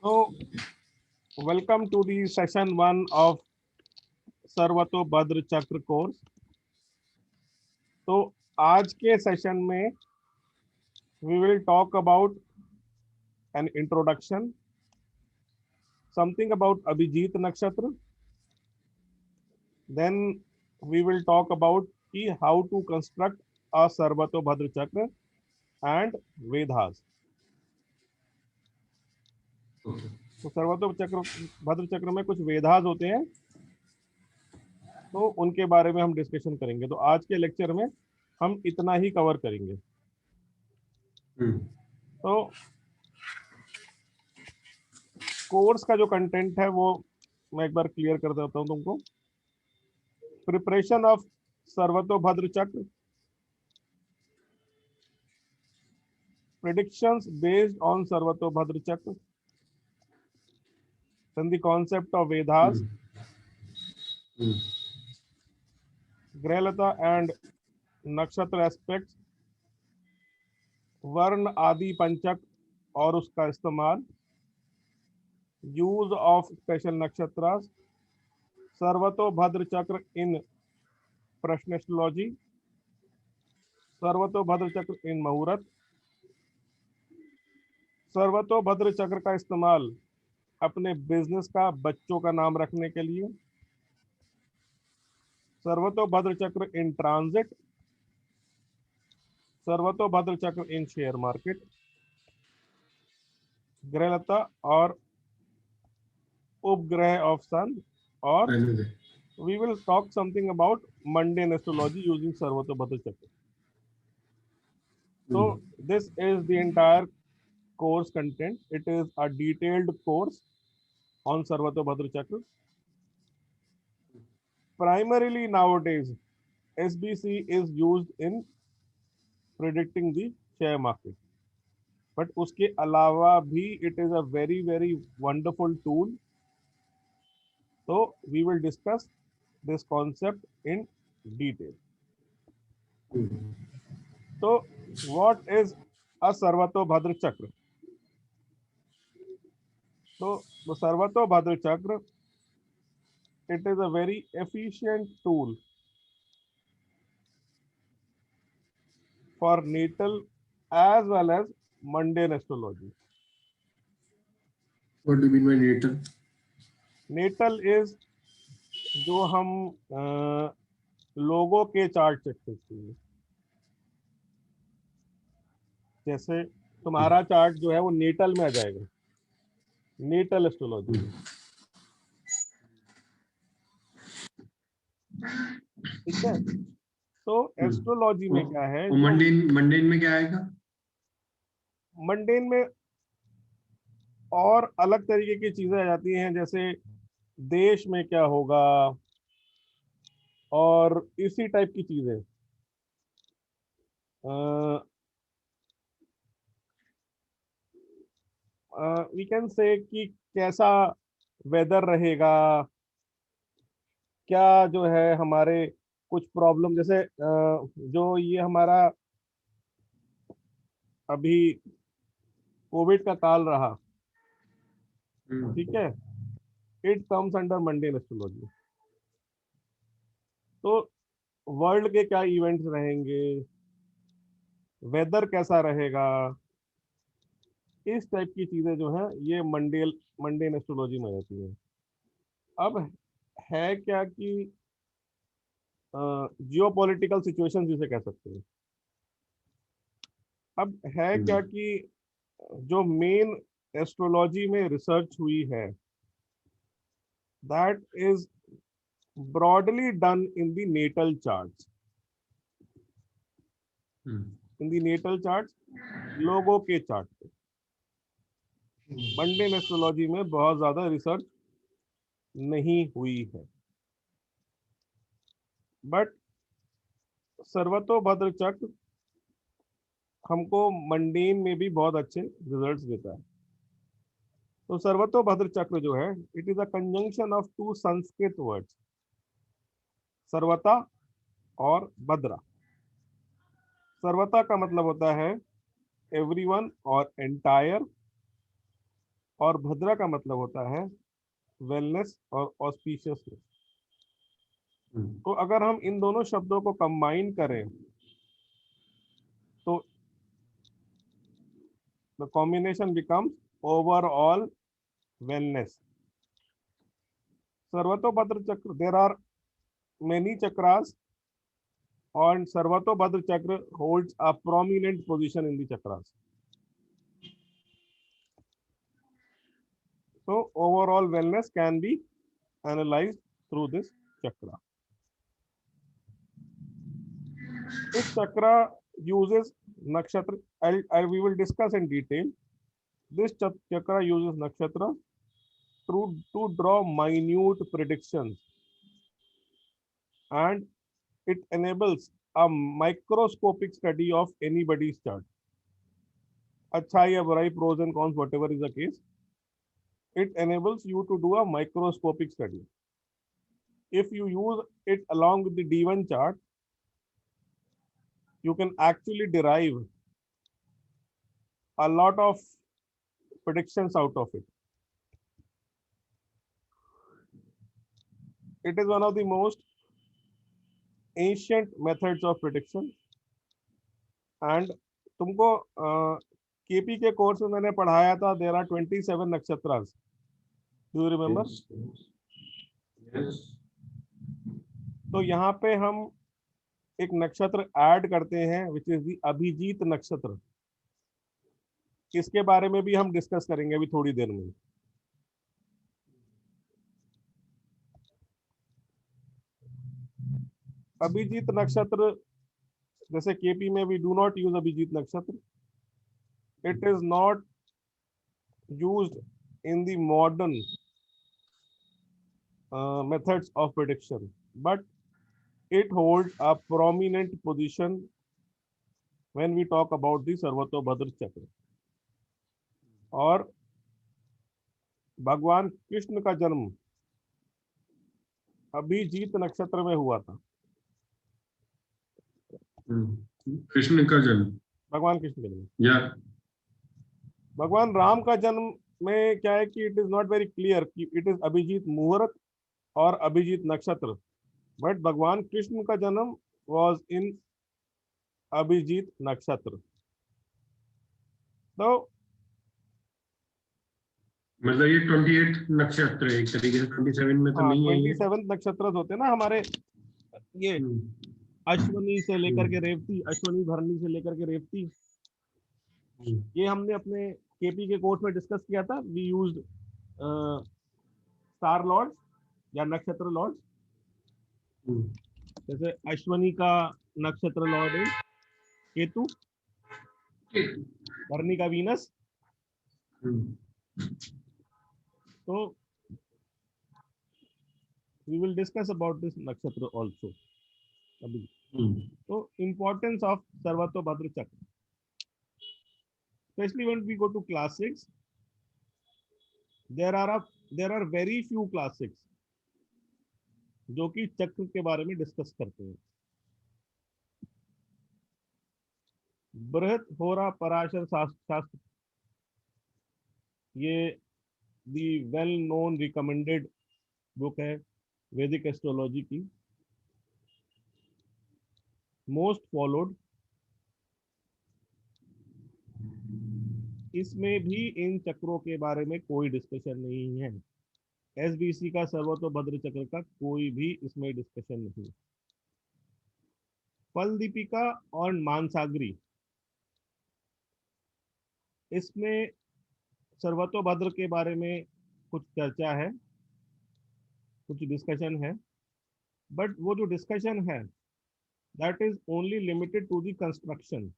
So, welcome to the session one of सर्वतो भद्र चक्र कोर्स। तो आज के सेशन में we will talk about an introduction, something about Abhijit Nakshatra. Then we will talk about how to construct a सर्वतो भद्र चक्र and Vedas. तो सर्वतो चक्र भद्र चक्र में कुछ वेदास होते हैं, तो उनके बारे में हम डिस्कशन करेंगे। तो आज के लेक्चर में हम इतना ही कवर करेंगे। तो कोर्स का जो कंटेंट है वो मैं एक बार क्लियर कर देता हूं तुमको। प्रिपरेशन ऑफ सर्वतो भद्र चक्र, predictions based on सर्वतो भद्र चक्र, then the concept of Vedas, ग्रहलता एंड नक्षत्र एस्पेक्ट्स, वर्ण आदि पंचक और उसका इस्तेमाल, यूज ऑफ स्पेशल नक्षत्र, सर्वतो भद्र चक्र इन प्रश्न एस्ट्रोलॉजी, सर्वतो भद्र चक्र इन मुहूर्त, सर्वतो भद्र चक्र का इस्तेमाल अपने बिजनेस का बच्चों का नाम रखने के लिए, सर्वतो भद्र चक्र इन ट्रांजिट, सर्वतो भद्र चक्र इन शेयर मार्केट, ग्रहलता और उपग्रह ऑफ सन, और we will talk something about mundane astrology using सर्वतो भद्र चक्र. So this is the entire course content. It is a detailed course on सर्वतो भद्र चक्र. Primarily nowadays SBC is used in predicting the share market, but उसके अलावा भी it is a very wonderful tool. So we will discuss this concept in detail. So what is a सर्वतो भद्र चक्र? So the सर्वतो भद्र चक्र, it is a very efficient tool for natal as well as mundane astrology. What do you mean by natal? Natal is जो हम लोगों के चार्ट चेक करते हैं। जैसे तुम्हारा चार्ट जो है वो नेटल में आ जाएगा, नेटल एस्ट्रोलॉजी में। ठीक है, तो एस्ट्रोलॉजी में क्या है, मंडेन में क्या आएगा? मंडेन में और अलग तरीके की चीजें आ जाती हैं, जैसे देश में क्या होगा और इसी टाइप की चीजें। वी कैन से कि कैसा वेदर रहेगा, क्या जो है हमारे कुछ प्रॉब्लम, जैसे जो ये हमारा अभी कोविड का काल रहा, ठीक है, it comes under mundane astrology. तो वर्ल्ड के क्या इवेंट्स रहेंगे, वेदर कैसा रहेगा, इस टाइप की चीजें जो है ये मंडेन एस्ट्रोलॉजी में रहती है। अब है क्या कि जियो पॉलिटिकल सिचुएशन जिसे कह सकते हैं। अब है क्या कि जो मेन एस्ट्रोलॉजी में रिसर्च हुई है, that is broadly done in the natal charts. In the natal charts, लोगों के चार्ट पे। मंडेन एस्ट्रोलॉजी में बहुत ज्यादा रिसर्च नहीं हुई है, बट सर्वतो भद्र चक्र हमको मंडेन में भी बहुत अच्छे रिजल्ट्स देता है। तो सर्वतो भद्र चक्र जो है, it is a conjunction of two Sanskrit words, सर्वता और भद्रा। सर्वता का मतलब होता है एवरीवन और एंटायर, और भद्रा का मतलब होता है वेलनेस और ऑस्पिशियसनेस। तो अगर हम इन दोनों शब्दों को कंबाइन करें तो the combination becomes overall wellness. Sarvatobhadra chakra, there are many chakras, and Sarvatobhadra chakra holds a prominent position in the chakras. So overall wellness can be analyzed through this chakra. This chakra uses nakshatra. We will discuss in detail. This chakra uses nakshatra to draw minute predictions, and it enables a microscopic study of anybody's chart. अच्छाई या बुराई, pros and cons, whatever is the case, it enables you to do a microscopic study. If you use it along with the D1 chart, you can actually derive a lot of predictions out of it. It is one of the most ancient methods of prediction. And तुमको KP के course में मैंने पढ़ाया था, there are 27 nakshatras. Do you remember? Yes. तो यहाँ पे हम एक नक्षत्र ऐड करते हैं which is the अभिजीत नक्षत्र. इसके बारे में भी हम डिस्कस करेंगे अभी थोड़ी देर में. अभिजीत नक्षत्र, जैसे केपी में we do not use Abhijit nakshatra. It is not used in the modern methods of prediction, but it holds a prominent position when we talk about the सर्वतोभद्र चक्र. और भगवान कृष्ण का जन्म अभिजीत नक्षत्र में हुआ था. कृष्ण का जन्म, भगवान कृष्ण का जन्म. या भगवान राम का जन्म में क्या है कि it is not very clear कि इट इज अभिजीत मुहूर्त और अभिजीत नक्षत्र, बट भगवान कृष्ण का जन्म वाज इन अभिजीत नक्षत्र. तो मतलब ये 28 नक्षत्र है एक तरीके से, 27 में तो नहीं है ये. 27 नक्षत्र होते हैं ना हमारे, ये अश्वनी से लेकर के रेवती, अश्वनी भरणी से लेकर के रेवती, ये हमने अपने केपी के कोर्स में डिस्कस किया था. वी यूज्ड स्टार लॉर्ड्स या नक्षत्र लॉर्ड्स. जैसे अश्वनी का नक्षत्र लॉर्ड है केतु, भरणी का वीनस. तो we will discuss about this nakshatra also. So importance of Sarvatobhadra chakra, especially when we go to class 6, there are very few class 6 जो कि चक्र के बारे में डिस्कस करते हैं. बृहत होरा पराशर शास्त्र, ये दी वेल नोन रिकमेंडेड बुक है वैदिक एस्ट्रोलॉजी की, मोस्ट फॉलोड. इसमें भी इन चक्रों के बारे में कोई डिस्कशन नहीं है. एसबीसी का सर्वतोभद्र चक्र का कोई भी इसमें डिस्कशन नहीं. फल दीपिका और मानसागरी, इसमें सर्वतोभद्र के बारे में कुछ चर्चा है, कुछ डिस्कशन है, बट वो जो डिस्कशन है that is only limited to the construction,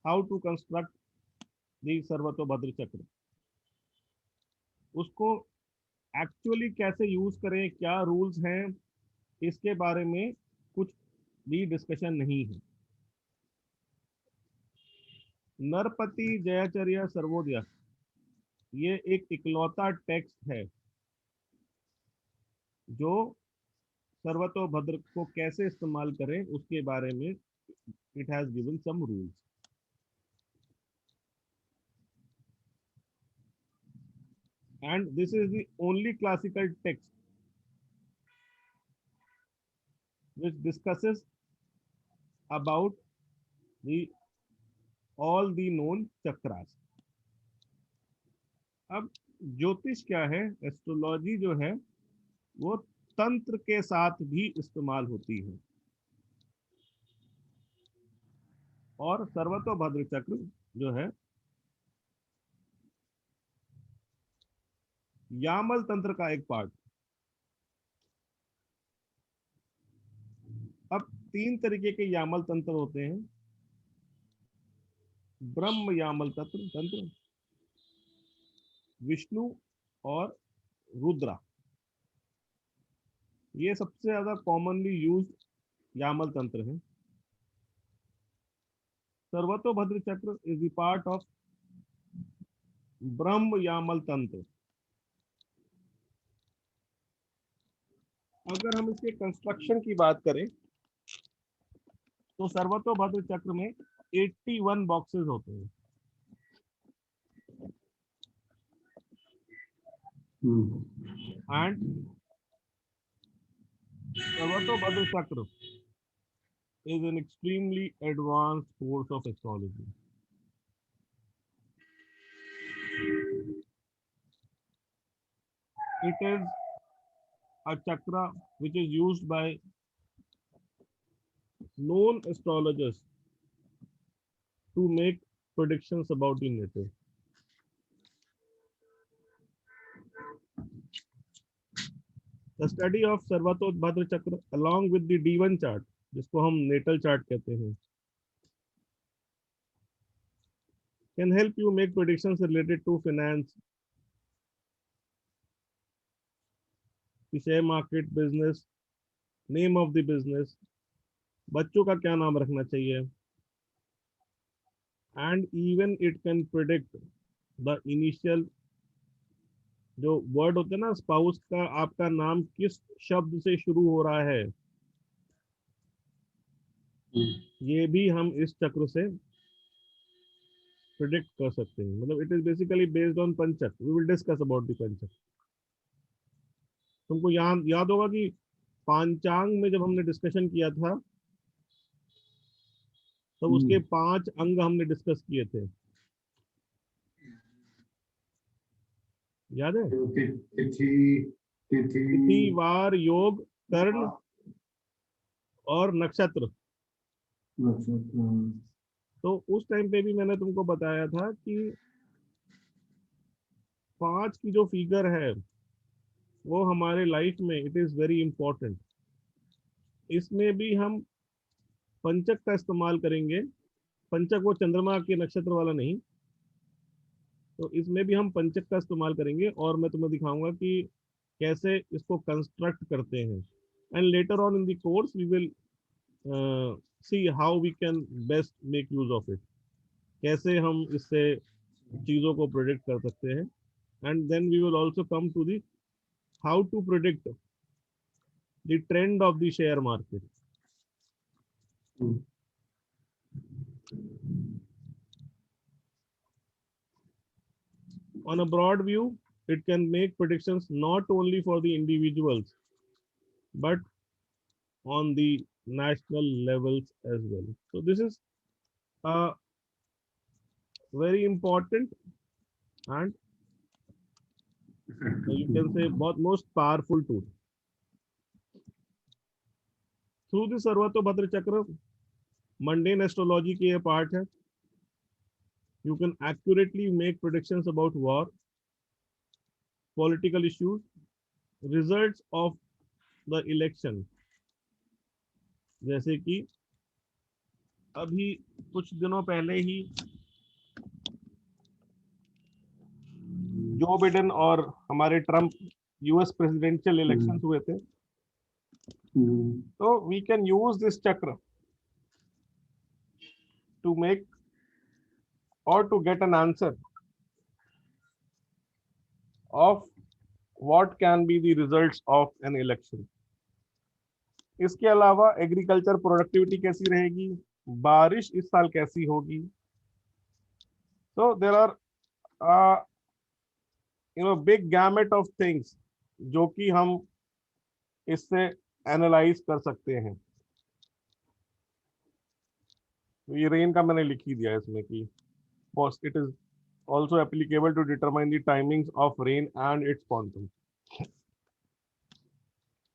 how to construct the Sarvatobhadra chakra. उसको एक्चुअली कैसे यूज करें, क्या रूल्स हैं, इसके बारे में कुछ भी डिस्कशन नहीं है. नरपति जयाचर्य सर्वोदय, ये एक इकलौता टेक्स्ट है जो सर्वतोभद्र को कैसे इस्तेमाल करें उसके बारे में it has given some rules. and this is the only classical text which discusses about the all the known chakras. अब ज्योतिष क्या है, एस्ट्रोलॉजी जो है वो तंत्र के साथ भी इस्तेमाल होती है, और सर्वतोभद्र चक्र जो है यामल तंत्र का एक पार्ट। अब 3 तरीके के यामल तंत्र होते हैं, ब्रह्म यामल तंत्र, विष्णु और रुद्रा। ये सबसे ज्यादा कॉमनली यूज्ड यामल तंत्र है। सर्वतोभद्र चक्र इज द पार्ट ऑफ ब्रह्म यामल तंत्र। अगर हम इसके कंस्ट्रक्शन की बात करें तो सर्वतोभद्र चक्र में 81 बॉक्सेस होते हैं। एंड सर्वतोभद्र चक्र is an extremely advanced course of astrology. It is a chakra which is used by known astrologers to make predictions about the nature. The study of Sarvatobhadra Chakra along with the D1 chart, जिसको हम natal chart कहते हैं, can help you make predictions related to finance, the share market, business, name of the business, बच्चों का क्या नाम रखना चाहिए, and even it can predict the initial जो वर्ड होते हैं ना, स्पाउस का आपका नाम किस शब्द से शुरू हो रहा है, ये भी हम इस चक्र से प्रिडिक्ट कर सकते हैं। मतलब it is basically based on panchak. We will discuss about the panchak. तुमको याद होगा कि पांचांग में जब हमने डिस्कशन किया था तो उसके 5 अंग हमने डिस्कस किए थे, याद है? तिथि, वार, योग, कर्ण और नक्षत्र। तो उस टाइम पे भी मैंने तुमको बताया था कि 5 की जो फिगर है वो हमारे लाइफ में इट इज वेरी इंपॉर्टेंट। इसमें भी हम पंचक का इस्तेमाल करेंगे। पंचक वो चंद्रमा के नक्षत्र वाला नहीं, तो इसमें भी हम पंचक का इस्तेमाल करेंगे और मैं तुम्हें दिखाऊंगा कि कैसे इसको कंस्ट्रक्ट करते हैं। And later on in the course we will see how we can best make use of it, कैसे हम इससे चीजों को प्रेडिक्ट कर सकते हैं। And then we will also come to the how to predict the trend of the share market. On a broad view, it can make predictions not only for the individuals but on the national levels as well. So this is a very important and you can say most powerful tool. Through the Sarvatobhadra Chakra, mundane astrology की ये part है. You can accurately make predictions about war, political issues, results of the election. जैसे कि अभी कुछ दिनों पहले ही Joe Biden और हमारे ट्रम्प यूएस प्रेसिडेंशियल इलेक्शंस हुए थे, तो we can use this chakra to make और to get an answer of what can be the results of an election. इसके अलावा एग्रीकल्चर प्रोडक्टिविटी कैसी रहेगी, बारिश इस साल कैसी होगी। So there are big gamete of things जो कि हम इससे एनालाइज कर सकते हैं। ये रेन का मैंने लिख ही दिया इसमें कि it is also applicable to determine the timings of rain and its quantum।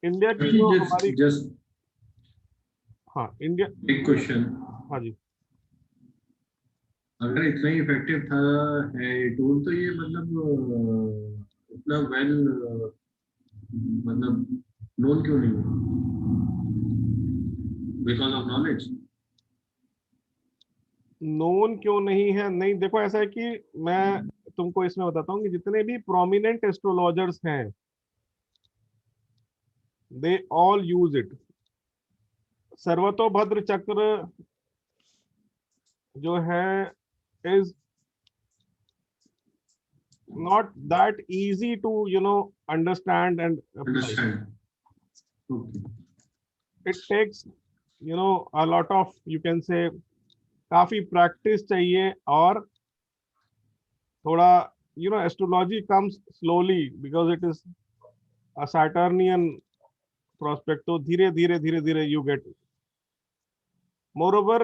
India की जो हमारी, जस्ट हाँ इंडिया, एक क्वेश्चन, हाँ जी, अगर इतना ही इफेक्टिव था है ये टूल, तो ये मतलब इतना वेल मतलब नोन क्यों नहीं है? Because of knowledge. नोन क्यों नहीं है? नहीं देखो, ऐसा है कि मैं तुमको इसमें बताता हूँ कि जितने भी प्रोमिनेंट एस्ट्रोलॉजर्स हैं, they all use it. Sarvatobhadra चक्र जो है is not that easy to understand and apply। Understand. Okay. it takes a lot of, you can say, काफी प्रैक्टिस चाहिए। और थोड़ा astrology comes slowly because it is a Saturnian prospect, तो धीरे धीरे धीरे धीरे you get. moreover,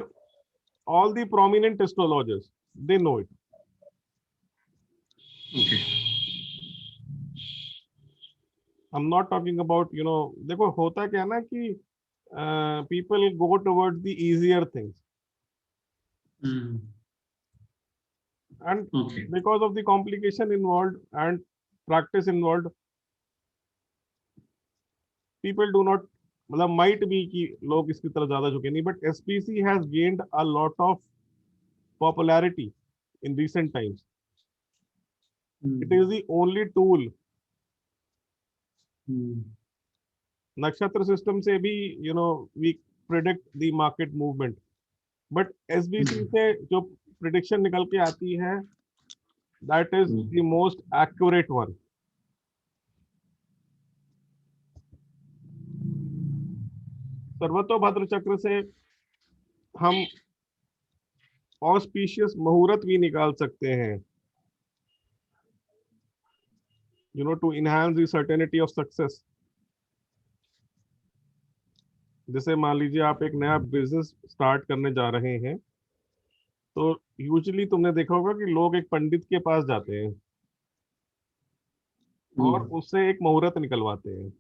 all the prominent astrologers, they know it। Okay. I'm not talking about देखो होता क्या है ना कि people go towards the easier things, and okay. because of the complication involved and practice involved, people do not, मतलब might be कि लोग इसकी तरफ ज्यादा झुके नहीं, but SPC has gained a lot of popularity in recent times। It is the only tool, नक्षत्र system से भी we predict the market movement, but SBC से जो prediction निकल के आती है, that is the most accurate one। सर्वतोभद्र चक्र से हम ऑस्पिशियस मुहूर्त भी निकाल सकते हैं, to enhance the certainty of success। जैसे मान लीजिए आप एक नया बिजनेस स्टार्ट करने जा रहे हैं, तो यूजुअली तुमने देखा होगा कि लोग एक पंडित के पास जाते हैं और उससे एक मुहूर्त निकलवाते हैं।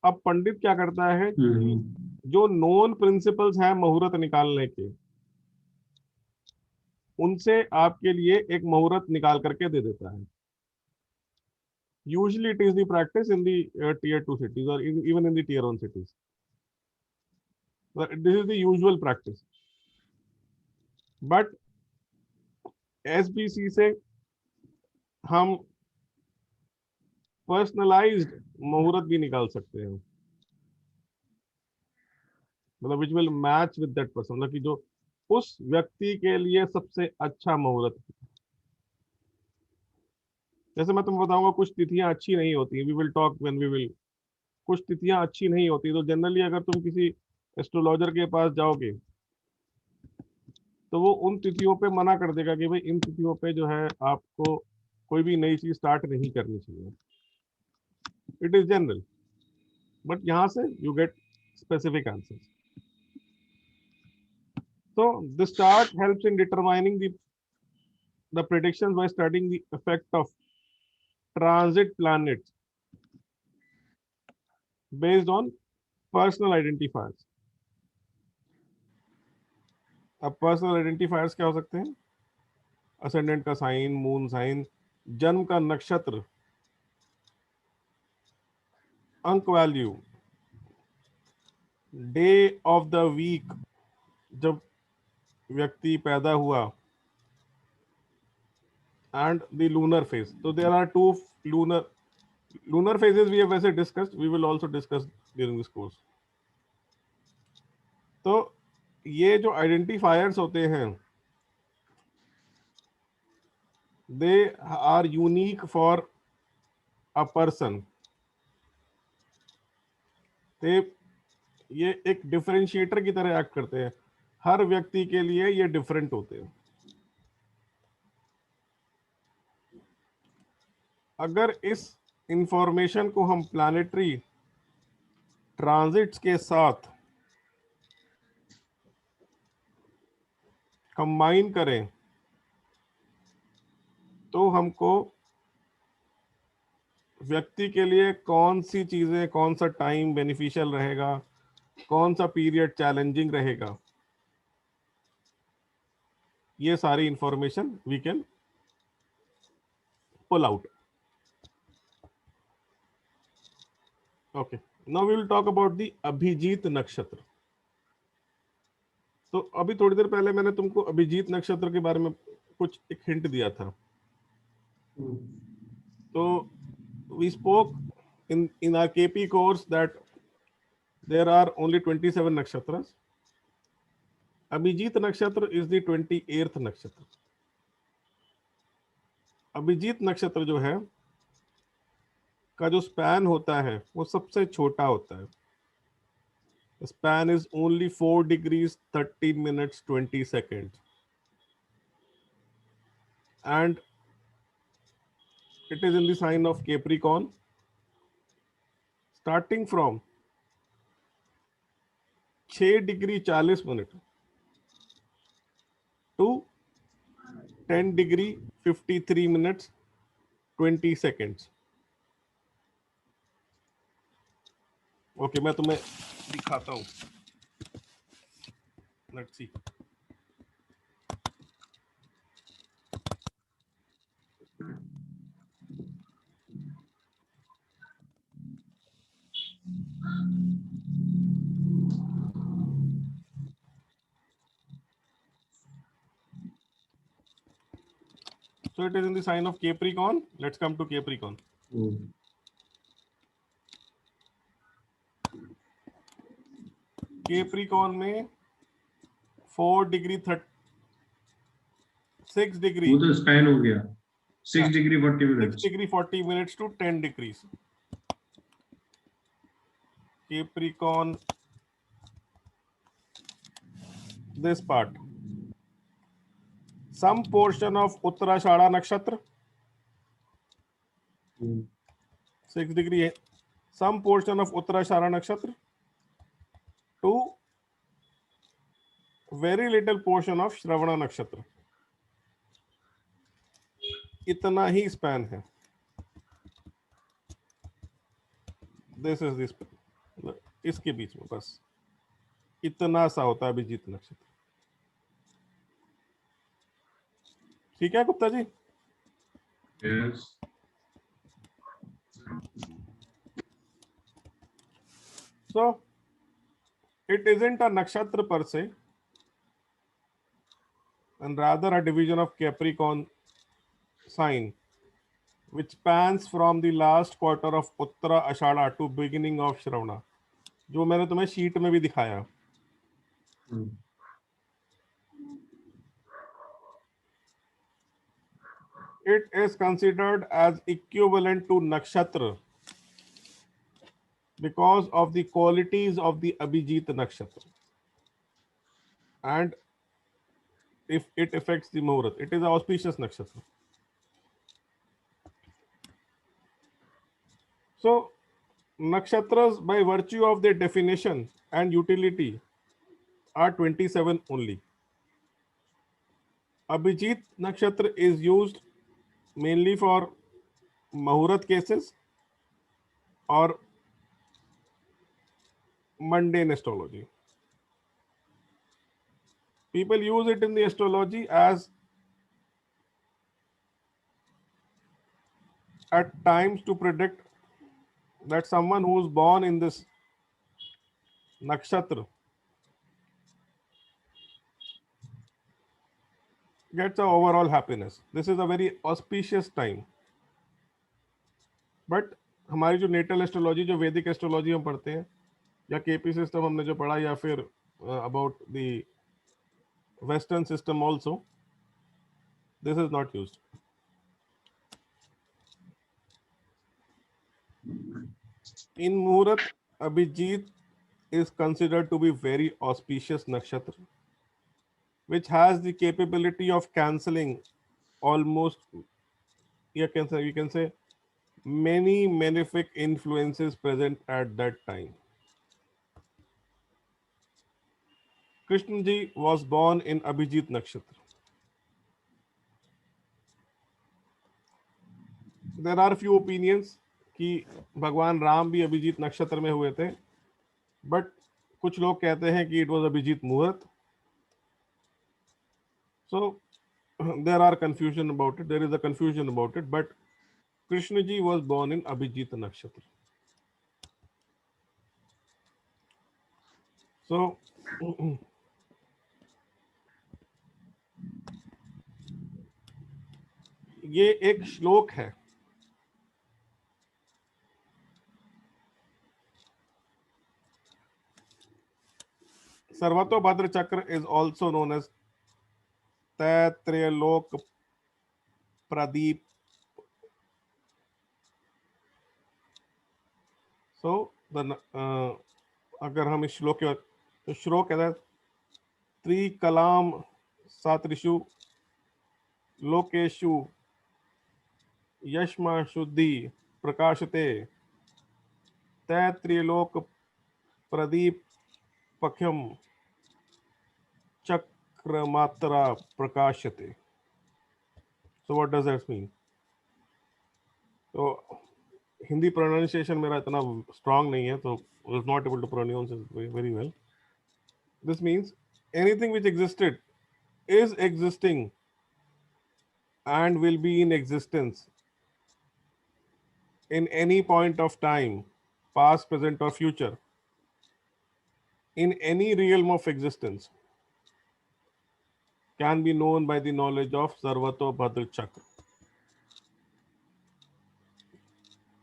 अब पंडित क्या करता है कि जो नॉन प्रिंसिपल्स हैं मुहूर्त निकालने के, उनसे आपके लिए एक मुहूर्त निकाल करके दे देता है। Usually it is the practice in the tier 2 cities or even in the tier 1 cities। This is the usual practice, but SBC से हम पर्सनलाइज्ड मुहूर्त भी निकाल सकते हैं, मतलब which will match with that person, मतलब कि जो उस व्यक्ति के लिए सबसे अच्छा मुहूर्त। जैसे मैं तुम्हें बताऊंगा, कुछ तिथियां अच्छी नहीं होती, we will talk when we will. कुछ तिथियां अच्छी नहीं होती, तो जनरली अगर तुम किसी एस्ट्रोलॉजर के पास जाओगे, तो वो उन तिथियों पे मना कर देगा कि भाई इन तिथियों पे जो है आपको कोई भी नई चीज स्टार्ट नहीं करनी चाहिए। इट इज जनरल, बट यहाँ से you get specific answers. So this chart helps in determining the predictions by studying the effect of transit planets based on personal identifiers। अब पर्सनल आइडेंटिफायर्स क्या हो सकते हैं? असेंडेंट का साइन, मून साइन, जन्म का नक्षत्र, अंक value, day of the week जब व्यक्ति पैदा हुआ, एंड द लूनर फेज। तो there are two lunar phases we have वैसे discussed, we will also discuss during this course. तो ये जो आइडेंटिफायर्स होते हैं, they are unique for a person. ते ये एक डिफरेंशिएटर की तरह एक्ट करते हैं, हर व्यक्ति के लिए ये डिफरेंट होते हैं। अगर इस इंफॉर्मेशन को हम प्लानिटरी ट्रांजिट्स के साथ कंबाइन करें तो हमको व्यक्ति के लिए कौन सी चीजें, कौन सा टाइम बेनिफिशियल रहेगा, कौन सा पीरियड चैलेंजिंग रहेगा, ये सारी information we can pull out. Okay, now we will talk about the Abhijit nakshatra. तो अभी थोड़ी देर पहले मैंने तुमको अभिजीत नक्षत्र के बारे में कुछ एक हिंट दिया था. तो we spoke in our KP course that there are only 27 nakshatras. Abhijit nakshatra is the 28th nakshatra. Abhijit नक्षत्र जो है का जो स्पैन होता है वो सबसे छोटा होता है. Span is only 4 degrees 13 minutes 20 seconds and it is in the sign of Capricorn. Starting from 6 degree 40 minute to 10 degree 53 minutes 20 seconds. Okay, मैं तुम्हें दिखाता हूं. Let's see. So it is in the sign of Capricorn. Let's come to Capricorn. Capricorn में 4 degree 6 degree, वो तो span हो गया 6 degree 40 6 minutes. Degree 40 minutes to 10 degrees. Capricorn, this part. Some portion of Uttarashada nakshatra, 6 degree. Some portion of Uttarashada nakshatra to very little portion of Shravana nakshatra. इतना ही span है. This is this, इसके बीच में बस इतना सा होता है अभिजीत नक्षत्र. ठीक है Gupta ji? Yes. So it isn't a nakshatra per se, and rather a division of Capricorn sign which spans from the last quarter of Uttara Ashada to beginning of Shravana, जो मैंने तुम्हें शीट में भी दिखाया. It is considered as equivalent to nakshatra because of the qualities of the Abhijit nakshatra, and if it affects the Muhurat, it is an auspicious nakshatra. So nakshatras by virtue of their definition and utility are 27 only. Abhijit nakshatra is used mainly for Muhurat cases or mundane astrology. People use it in the astrology as at times to predict that someone who is born in this nakshatra gets a overall happiness. This is a very auspicious time. But हमारी जो natal astrology, जो वैदिक astrology हम पढ़ते हैं, या KP system हमने जो पढ़ा, या फिर about the western system also, this is not used. In Muhurat, Abhijit is considered to be very auspicious nakshatra, which has the capability of cancelling almost, we can say many malefic influences present at that time. Krishna ji was born in Abhijit Nakshatra. There are few opinions कि भगवान राम भी अभिजीत नक्षत्र में हुए थे, but कुछ लोग कहते हैं कि इट वाज अभिजीत मुहूर्त. So there are confusion about it. There is a confusion about it, but Krishna ji was born in Abhijit Nakshatra. So ये एक श्लोक है. Sarvatobhadra Chakra is also known as Taitrayalok Pradeep. So अगर हम इस श्लोक के तो श्लोक कहता है त्रिकलाम सात्रिषु लोकेषु यश्मा शुद्धि प्रकाशते तैत्रिलोक प्रदीप पख्यम चक्रमात्रा प्रकाशते. So what does that mean? तो हिंदी प्रोनाउंसिएशन मेरा इतना स्ट्रांग नहीं है, तो I was not able to pronounce it very well. This means anything which existed, is existing, and will be in existence in any point of time, past, present, or future, in any realm of existence, can be known by the knowledge of Sarvatobhadra Chakra.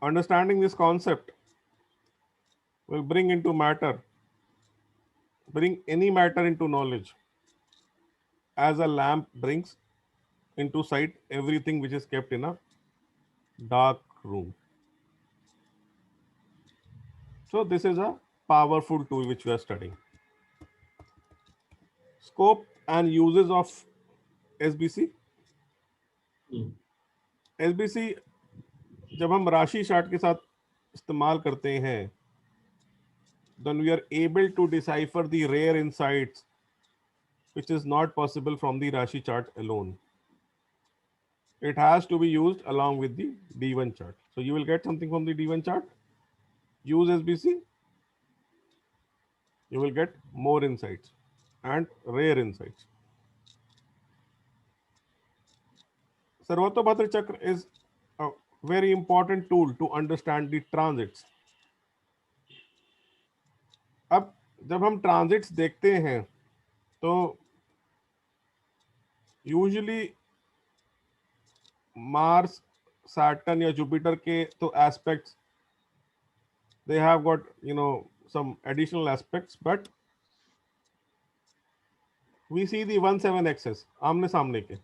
Understanding this concept will bring any matter into knowledge, as a lamp brings into sight everything which is kept in a dark room. So this is a powerful tool which we are studying. Scope and uses of SBC. SBC जब हम राशि chart के साथ इस्तेमाल करते हैं, then we are able to decipher the rare insights which is not possible from the Rashi chart alone. It has to be used along with the D1 chart. So you will get something from the D1 chart, use SBC, you will get more insights and rare insights. Sarvatobhadra Chakra is a very important tool to understand the transits. अब जब हम transits देखते हैं तो usually Mars, Saturn या Jupiter के तो aspects they have got some additional aspects, but we see the 1-7 axis आमने सामने के.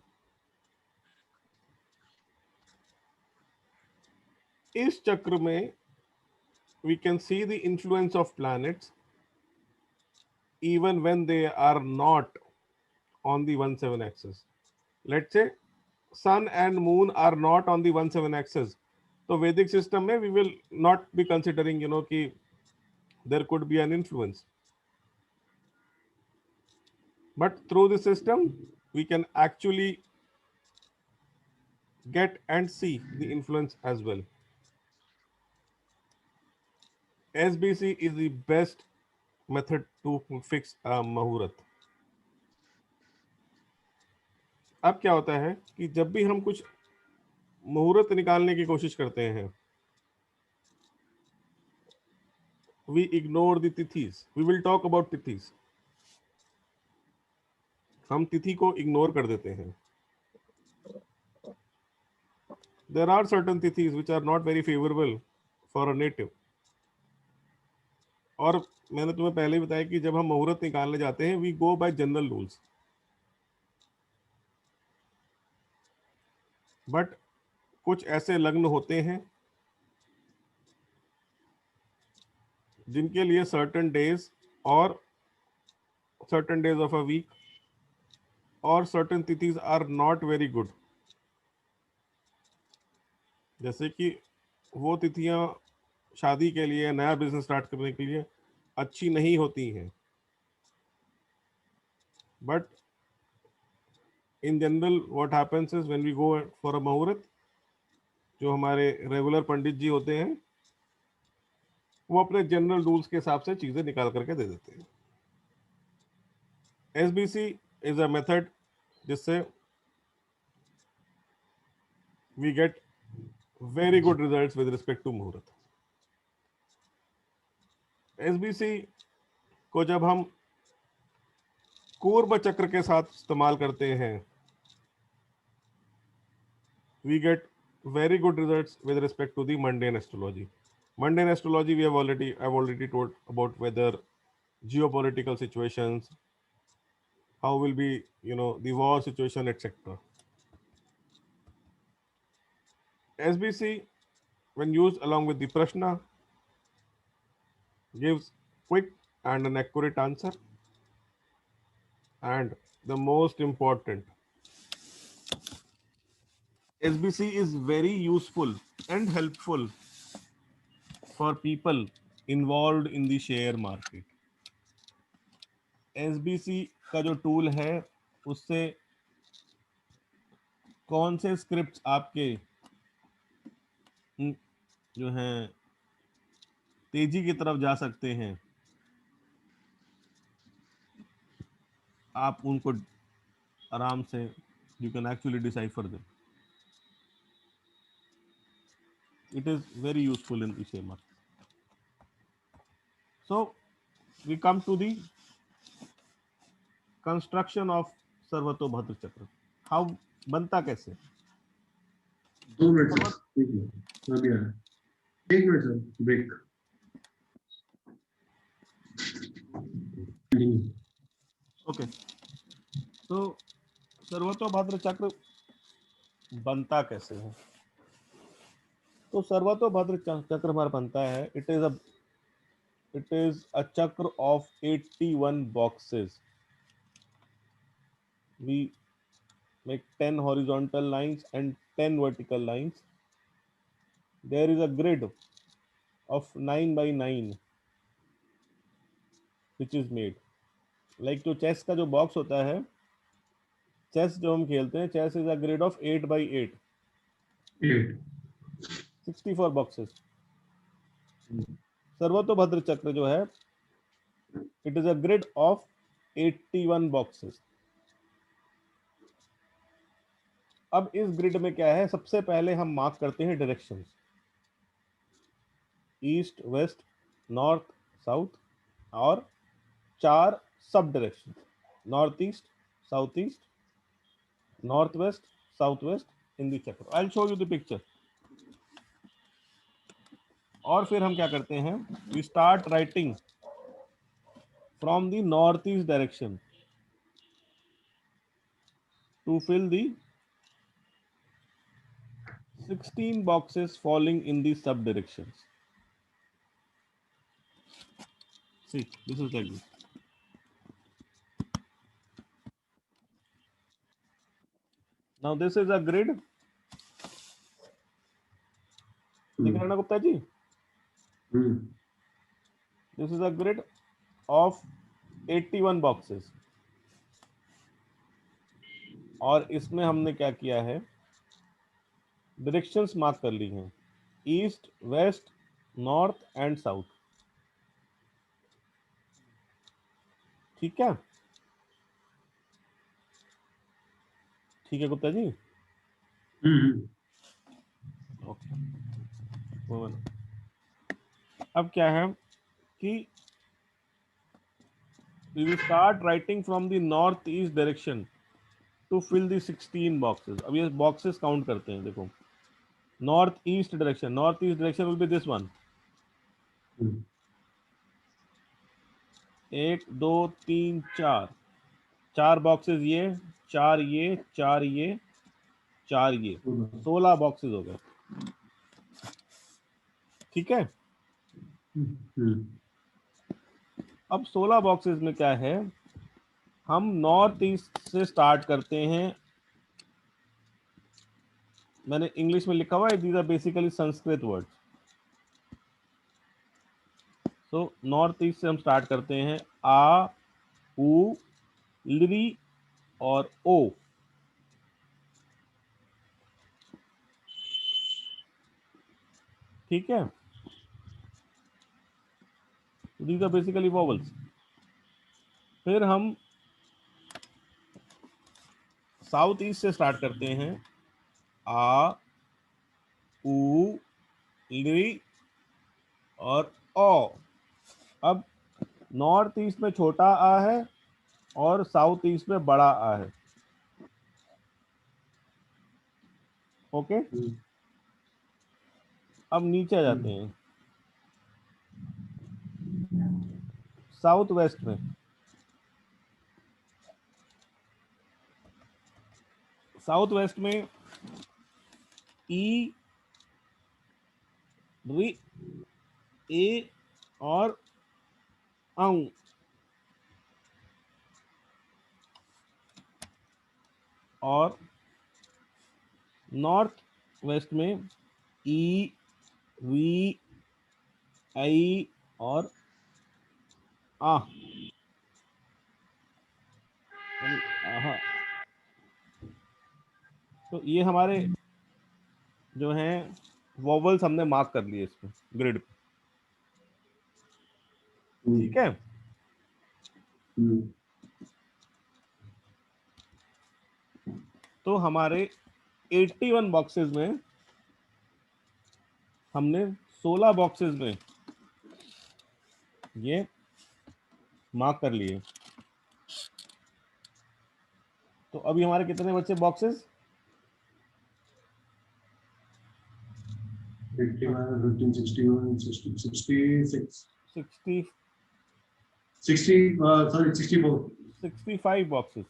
इस चक्र में we can see the influence of planets even when they are not on the 1-7 axis. Let's say sun and moon are not on the 1-7 axis. So Vedic system में we will not be considering कि there could be an influence. But through the system, we can actually get and see the influence as well. SBC is the best method to fix a मुहूर्त. अब क्या होता है कि जब भी हम कुछ मुहूर्त निकालने की कोशिश करते हैं, we ignore the तिथिस. We will talk about तिथिस. हम तिथि को इग्नोर कर देते हैं. There are certain तिथिस which are not very favorable for a native. और मैंने तुम्हें पहले ही बताया कि जब हम मुहूर्त निकालने जाते हैं, we go by general rules. But कुछ ऐसे लग्न होते हैं जिनके लिए certain days और certain days of a week और certain तिथिस are not very good. जैसे कि वो तिथियां शादी के लिए, नया बिजनेस स्टार्ट करने के लिए अच्छी नहीं होती हैं, but in general what happens is when we go for a muhurat, जो हमारे रेगुलर पंडित जी होते हैं वो अपने जनरल रूल्स के हिसाब से चीजें निकाल करके दे देते हैं। एसबीसी इज अ मेथड जिससे we get very good results with respect to muhurta. SBC को जब हम कूर्म चक्र के साथ इस्तेमाल करते हैं, we get very good results with respect to the mundane astrology. Mundane astrology, I've already told about whether geopolitical situations, how will be, the war situation, etc. SBC, when used along with the Prashna, gives quick and an accurate answer. And the most important, SBC is very useful and helpful for people involved in the share market. SBC का जो tool है उससे कौन से scripts आपके जो हैं तेजी की तरफ जा सकते हैं, आप उनको आराम से you can actually decipher them. It is very useful in the share market. So we come to the construction of सर्वतोभद्र चक्र. How बनता कैसे? 2 मिनट सर, एक मिनट अभी आ रहा है, 1 मिनट सर, ब्रेक. ओके, तो सर्वतोभद्र चक्र बनता कैसे है? तो सर्वतोभद्र चक्र हमारा बनता है, इट इज अ चक्र of 81 boxes. We make 10 horizontal lines and 10 vertical lines. There is a grid of 9 by 9 which is made. Like जो चेस का जो बॉक्स होता है, चेस जो हम खेलते हैं, chess is a grid of 8 by 8, 64 boxes. सर्वतोभद्र चक्र जो है, it is a grid of 81 boxes. अब इस ग्रिड में क्या है, सबसे पहले हम मार्क करते हैं directions, east, west, north, south, और 4 सब direction, north east, south east, north west, south west in the chakra. I will show you the picture. और फिर हम क्या करते हैं, we start writing from the north east direction to fill the 16 boxes falling in the sub directions. See, this is like this. Now this is a grid. दिख रहा है ना Gupta ji? This is a grid of 81 boxes. और इसमें हमने क्या किया है, डायरेक्शंस मार्क कर ली हैं, east, west, north and south. ठीक है, ठीक है गुप्ता जी. ओके, अब क्या है कि we will start writing from the north east direction to fill the 16 boxes. अब ये boxes count करते हैं. देखो, north east direction will be this one. 1 2 3 4 boxes ये, 4 ये, 4 ये, 4 ये, 16 boxes हो गए. ठीक है. अब 16 boxes में क्या है, हम नॉर्थ ईस्ट से स्टार्ट करते हैं. मैंने इंग्लिश में लिखा हुआ है, these are basically Sanskrit words. So north east से हम स्टार्ट करते हैं, आ, उ, ली और ओ। ठीक है, दीज आर बेसिकली वॉवल्स। फिर हम साउथ ईस्ट से स्टार्ट करते हैं, आ, उ, ली और ओ। अब नॉर्थ ईस्ट में छोटा आ है और साउथ ईस्ट में बड़ा आ है। ओके, अब नीचे आ जाते हैं, साउथ वेस्ट में। साउथ वेस्ट में ई, री, ए और आऊ। और नॉर्थ वेस्ट में ई, वी, आई और आ। आहा। तो ये हमारे जो हैं वॉवल्स हमने मार्क कर लिए इसमें ग्रिड पे। ठीक है, तो हमारे 81 बॉक्सेस में हमने 16 बॉक्सेस में ये मार्क कर लिए। तो अभी हमारे कितने बचे boxes? 51, 15, 61, 60, 66, 60, 60, sorry, 64. 65 boxes.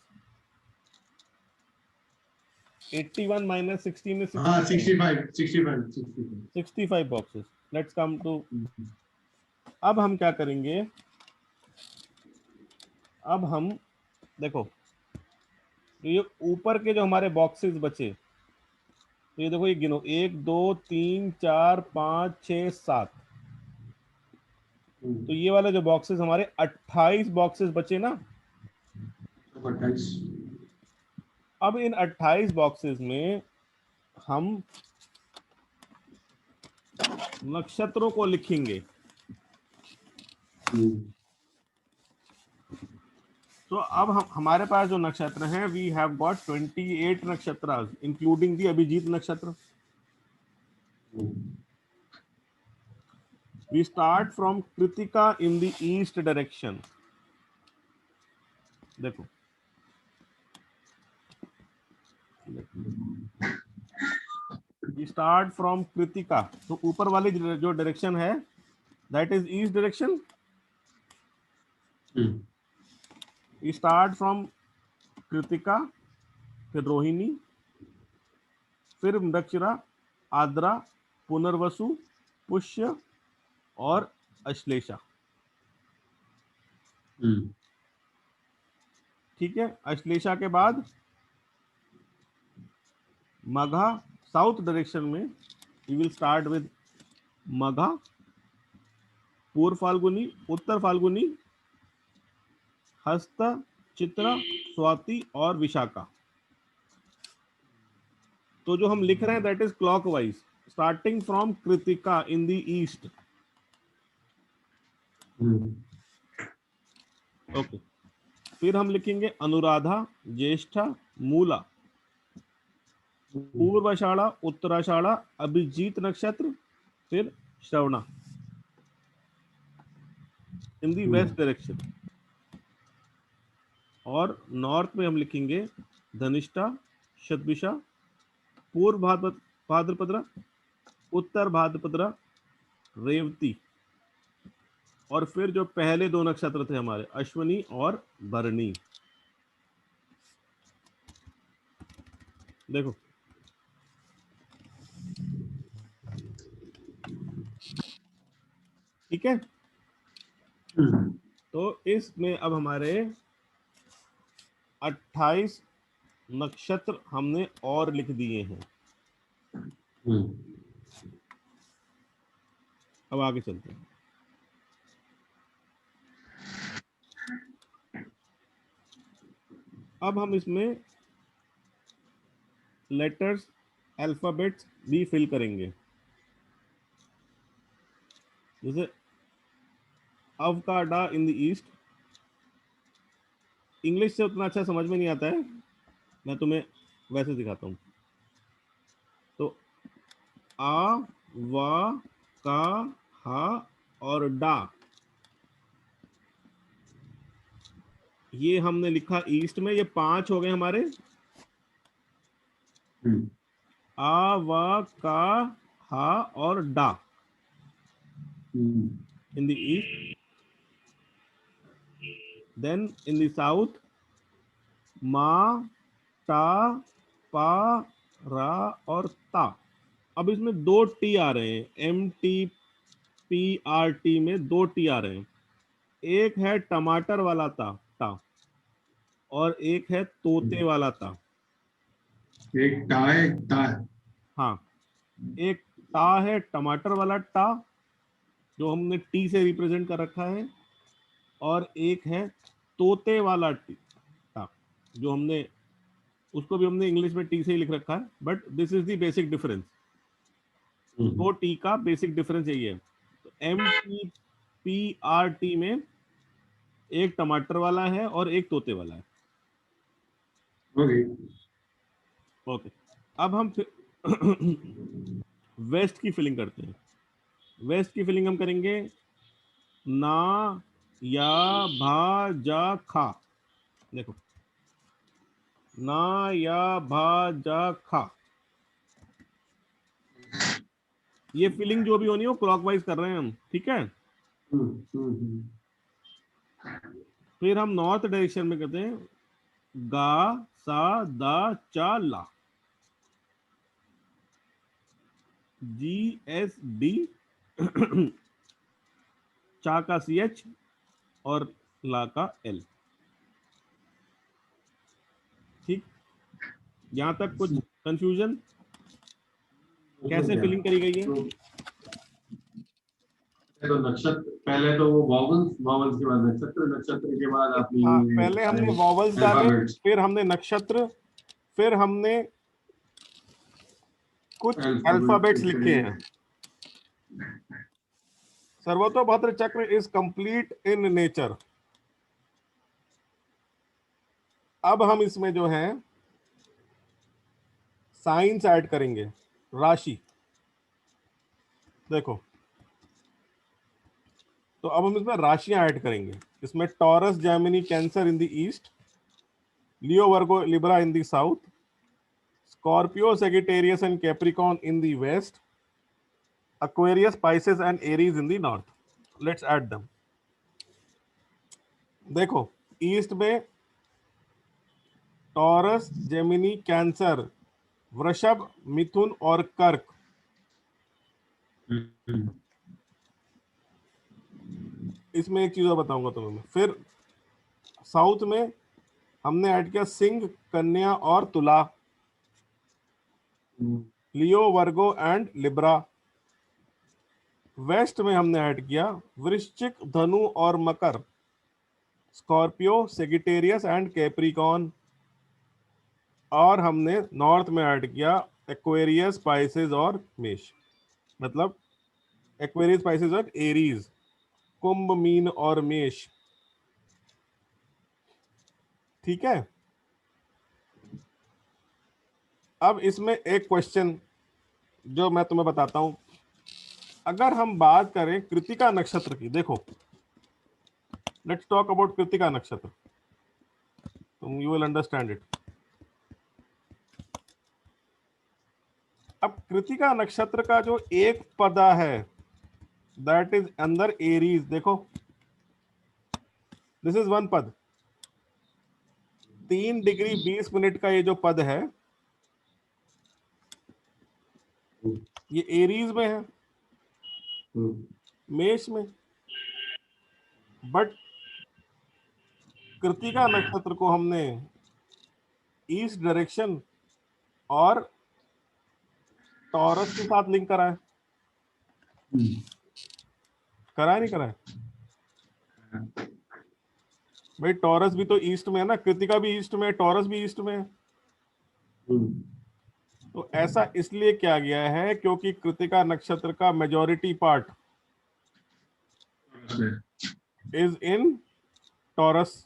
81 minus 16 is हाँ, 65। 65, 65. 65 बॉक्सेस। लेट्स कम टू, अब हम क्या करेंगे, अब हम देखो, तो ये ऊपर के जो हमारे बॉक्सेस बचे, तो ये देखो, ये गिनो, 1 2 3 4 5 6 7। तो ये वाले जो बॉक्सेस हमारे 28 बॉक्सेस बचे ना। 28. अब इन 28 बॉक्सेस में हम नक्षत्रों को लिखेंगे। तो अब हमारे पास जो नक्षत्र हैं, वी हैव गॉट 28 नक्षत्र including the Abhijit nakshatra. We start from Krittika in the east direction. देखो, वी स्टार्ट फ्रॉम कृतिका, तो ऊपर वाली जो डायरेक्शन है that is east direction. We start from Krittika, फिर रोहिणी, फिर मृगशिरा, आद्रा, पुनर्वसु, पुष्य और अश्लेषा। ठीक है, अश्लेषा के बाद मघा। साउथ डायरेक्शन में वी विल स्टार्ट विद मघा, पूर्व फाल्गुनी, उत्तर फाल्गुनी, हस्त, चित्रा, स्वाति और विशाखा। तो जो हम लिख रहे हैं that is clockwise, starting from Krittika in the east. Okay, फिर हम लिखेंगे अनुराधा, ज्येष्ठा, मूला, पूर्वाषाढ़ा, उत्तराषाढ़ा, अभिजीत नक्षत्र, फिर श्रवणा इन दी वेस्ट डायरेक्शन। और नॉर्थ में हम लिखेंगे धनिष्ठा, शतभिषा, पूर्व भाद्रपद्रा, उत्तर भाद्रपद्रा, रेवती, और फिर जो पहले दो नक्षत्र थे हमारे अश्विनी और भरणी। देखो, ठीक है, तो इसमें अब हमारे 28 नक्षत्र हमने और लिख दिए हैं। अब आगे चलते हैं। अब हम इसमें लेटर्स अल्फाबेट्स भी फिल करेंगे। जैसे अवकाडा इन द ईस्ट, इंग्लिश से उतना अच्छा समझ में नहीं आता है, मैं तुम्हें वैसे सिखाता हूँ। तो आ, वा, का, हा और डा, ये हमने लिखा ईस्ट में, ये 5 हो गए हमारे। आ, वा, का, हा और डा in the east. Then in the south मा, टा, पा, रा और ता। अब इसमें 2 टी आ रहे हैं, MTPRT में 2 टी आ रहे हैं। एक है टमाटर वाला ता और एक है तोते वाला ता। एक टा है, एक ता है। हाँ, एक टा है टमाटर वाला टा, जो हमने टी से रिप्रेजेंट कर रखा है, और एक है तोते वाला टा, जो हमने उसको भी हमने इंग्लिश में टी से ही लिख रखा है, but this is the basic difference. 2 T का बेसिक डिफरेंस यही है। तो MTPRT में एक टमाटर वाला है और एक तोते वाला है। ओके। ओके, अब हम वेस्ट की फिलिंग करते हैं। वेस्ट की फिलिंग हम करेंगे ना, या, भा, जा, खा। देखो, ना, या, भा, जा, खा, ये फिलिंग जो भी होनी है वो क्लॉकवाइज कर रहे हैं हम, ठीक है। फिर हम नॉर्थ डायरेक्शन में करते हैं गा, सा, दा, चा, ला, GSD, चा का CH और ला का L। ठीक, यहां तक कुछ कंफ्यूजन? कैसे क्या फिलिंग करी गई है? तो तो नक्षत्र पहले, तो वो वॉवल्स, वॉवल्स के बाद नक्षत्र, नक्षत्र के बाद आपने हाँ, ये पहले हमने सारे वॉवल्स डाले, अल्फाबेट्स। फिर हमने नक्षत्र, फिर हमने कुछ अल्फाबेट्स अल्फाबेट्स लिखे लिखे हैं। हैं। सर्वतोभद्र चक्र इज कंप्लीट इन नेचर। अब हम इसमें जो है साइंस ऐड करेंगे, राशि। देखो, तो अब हम इसमें राशियां ऐड करेंगे। इसमें Taurus, Gemini, Cancer in the east, Leo, Virgo, Libra in the south, Scorpio, Sagittarius and Capricorn in the west, Aquarius, Pisces and Aries in the north. Let's add them. देखो, ईस्ट में taurus, Gemini, cancer, वृषभ, मिथुन और कर्क। इसमें एक चीज और बताऊंगा तुम्हें मैं। फिर साउथ में हमने ऐड किया सिंह, कन्या और तुला, लियो, वर्गो एंड लिब्रा। वेस्ट में हमने ऐड किया वृश्चिक, धनु और मकर, स्कॉर्पियो, सेगिटेरियस एंड कैप्रिकॉर्न। और हमने नॉर्थ में ऐड किया एक्वेरियस, स्पाइसेस और मेष, मतलब एक्वेरियस, स्पाइसेस और एरीज, कुंभ, मीन और मेष। ठीक है। अब इसमें एक क्वेश्चन जो मैं तुम्हें बताता हूं। अगर हम बात करें कृतिका नक्षत्र की, देखो, लेट्स टॉक अबाउट कृतिका नक्षत्र, तुम यू विल अंडरस्टैंड इट। अब कृतिका नक्षत्र का जो एक पदा है, दैट इज अंदर एरीज। देखो, दिस इज वन पद, 3 डिग्री 20 मिनट का ये जो पद है, ये एरीज में है, मेष में। बट कृतिका नक्षत्र को हमने ईस्ट डायरेक्शन और टॉरस के साथ लिंक करा है। करा है, नहीं करा है? भाई टॉरस भी तो ईस्ट में है ना, कृतिका भी ईस्ट में है, टॉरस भी ईस्ट में है। तो ऐसा इसलिए किया गया है क्योंकि कृतिका नक्षत्र का majority part is in taurus.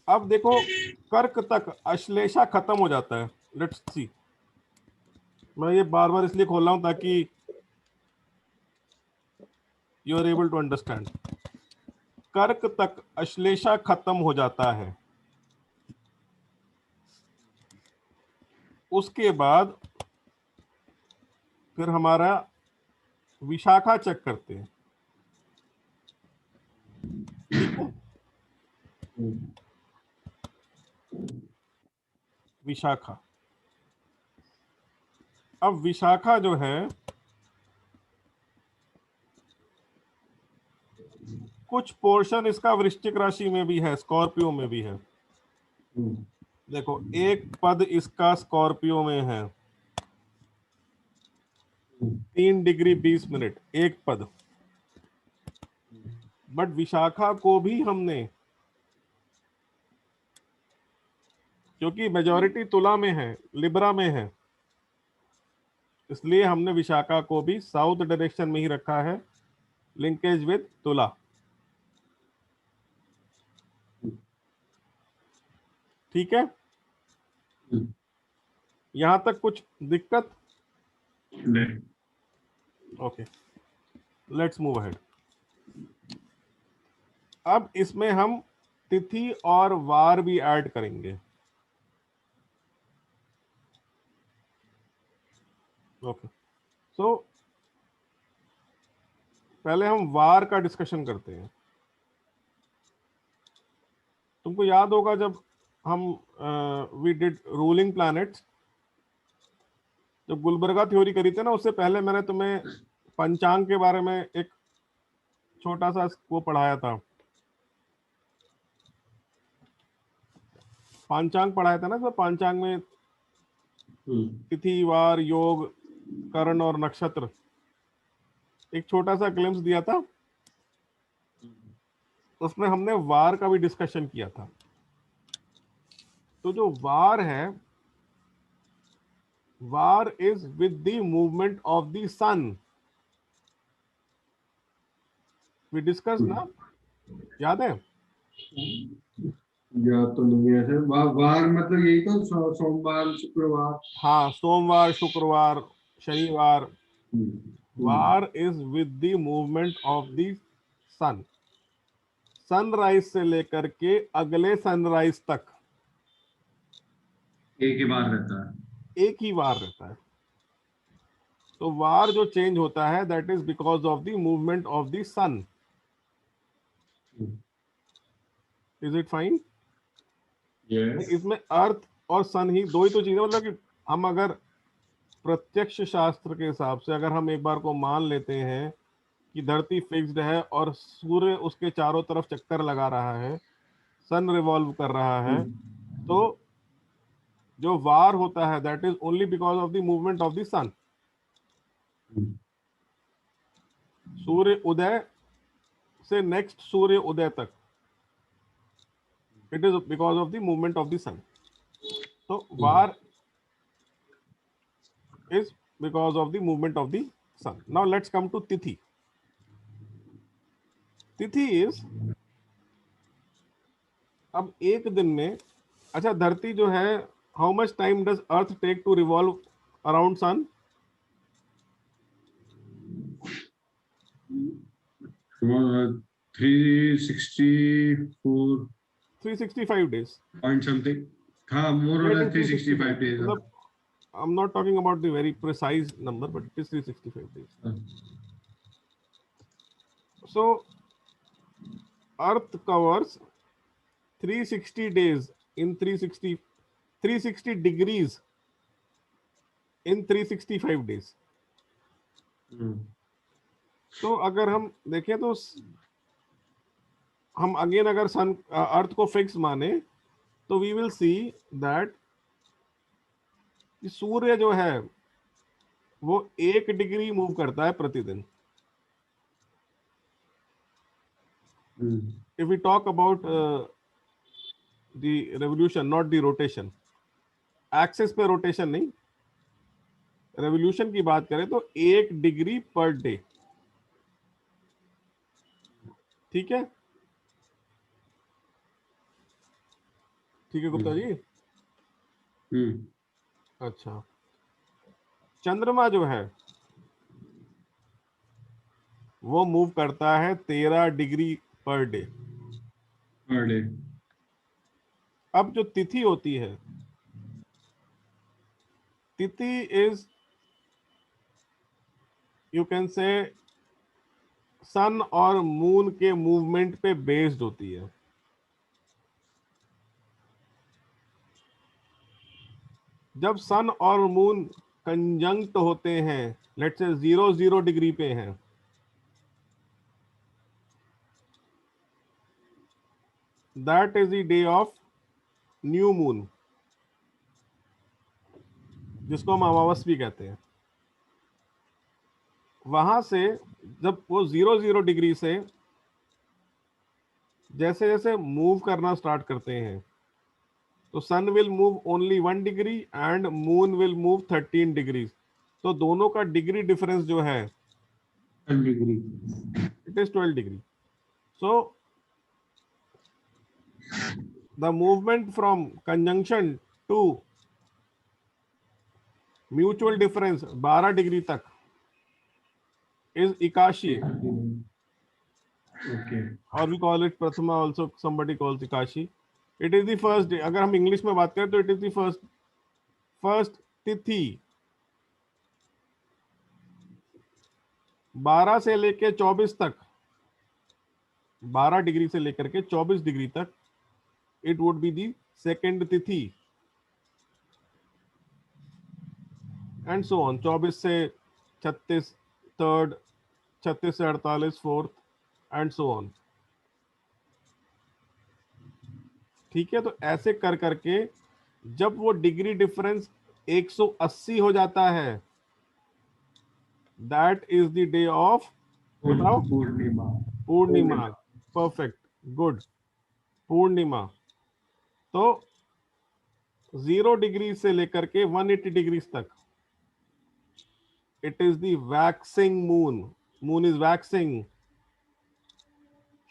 अब देखो कर्क तक अश्लेषा खत्म हो जाता है। लेट्स सी, मैं ये बार बार इसलिए खोल रहा हूं ताकि you are able to understand. Karka तक अश्लेषा खत्म हो जाता है, उसके बाद फिर हमारा विशाखा चेक करते हैं। ठीक है, विशाखा। अब विशाखा जो है कुछ पोर्शन इसका वृश्चिक राशि में भी है, स्कॉर्पियो में भी है। देखो एक पद इसका स्कॉर्पियो में है, 3 डिग्री 20 मिनट एक पद। बट विशाखा को भी हमने, क्योंकि मेजॉरिटी तुला में है, लिब्रा में है, इसलिए हमने विशाखा को भी साउथ डायरेक्शन में ही रखा है, लिंकेज विद तुला। ठीक है, यहां तक कुछ दिक्कत? नहीं। Okay, let's move ahead. अब इसमें हम तिथि और वार भी ऐड करेंगे। ओके, सो पहले हम वार का डिस्कशन करते हैं। तुमको याद होगा जब हम वी डिड रूलिंग प्लैनेट्स, जब गुलबर्गा थ्योरी करी थी ना, उससे पहले मैंने तुम्हें पंचांग के बारे में एक छोटा सा वो पढ़ाया था। पांचांग पढ़ाया था ना, तो पांचांग में तिथि वार योग करण और नक्षत्र, एक छोटा सा ग्लिम्स दिया था। उसमें हमने वार का भी डिस्कशन किया था। तो जो वार है, vaar is with the movement of the sun. We discuss ना, याद है? या तो नहीं है ऐसे। वार मतलब यही तो सोमवार शुक्रवार। हाँ, सोमवार शुक्रवार शनिवार। Vaar is with the movement of the sun, sunrise से लेकर के अगले सनराइज तक एक ही बार रहता है। एक ही वार रहता है। तो वार जो चेंज होता है that is because of the movement of the sun. Is it fine? Yes. इसमें अर्थ और सन ही दो ही तो चीजें, मतलब कि हम अगर प्रत्यक्ष शास्त्र के हिसाब से अगर हम एक बार को मान लेते हैं कि धरती फिक्स्ड है और सूर्य उसके चारों तरफ चक्कर लगा रहा है, सन रिवॉल्व कर रहा है, तो जो वार होता है that is only because of the movement of the sun. सूर्य उदय से नेक्स्ट सूर्य उदय तक it is because of the movement of the sun. तो वार is because of the movement of the sun. Now let's come to Tithi. Tithi is, अब एक दिन में, अच्छा धरती जो है, how much time does Earth take to revolve around sun? 364 365 days. Point something. हाँ, मोर और It लेस is 365 365. डेज। मतलब I'm not talking about the very precise number, but it is 365 days. So Earth covers 360 days in 360 degrees in 365 days. तो अगर हम देखें तो हम again अगर सन अर्थ को फिक्स माने तो वी विल सी दैट सूर्य जो है वो 1 डिग्री मूव करता है प्रतिदिन। if we talk about the revolution, not the rotation, axis पे रोटेशन नहीं, रेवोल्यूशन की बात करें तो 1 डिग्री पर डे, ठीक है, ठीक है गुप्ता जी। अच्छा, चंद्रमा जो है वो मूव करता है 13 डिग्री पर डे। अब जो तिथि होती है, तिथि इज, यू कैन से, सन और मून के मूवमेंट पे बेस्ड होती है। जब सन और मून कंजंक्ट होते हैं, लेट्स से 0 डिग्री पे हैं, that is the day of new moon, जिसको हम अमावस भी कहते हैं। वहां से जब वो 0 डिग्री से जैसे जैसे मूव करना स्टार्ट करते हैं, तो sun will move only 1 degree and moon will move 13 degree. तो दोनों का डिग्री डिफरेंस जो है, 12 degree, it is 12 degree. So the movement from conjunction to mutual difference 12 degree तक is Ikashi, or we call it Prathama also, somebody calls Ikashi. It is the first day. अगर हम English में बात करें तो it is the first तिथि। 12 से लेके 24 तक, 12 डिग्री से लेकर के 24 डिग्री तक, it would be the second तिथि, and so on। 24 से 36 थर्ड, 36 से 48 फोर्थ, एंड सो ऑन, ठीक है। तो ऐसे कर करके जब वो डिग्री डिफरेंस 180 हो जाता है, that is the day of, बताओ, पूर्णिमा। पूर्णिमा। परफेक्ट, गुड, पूर्णिमा। तो 0 डिग्री से लेकर के 180 डिग्री तक it is the waxing moon. Moon is waxing,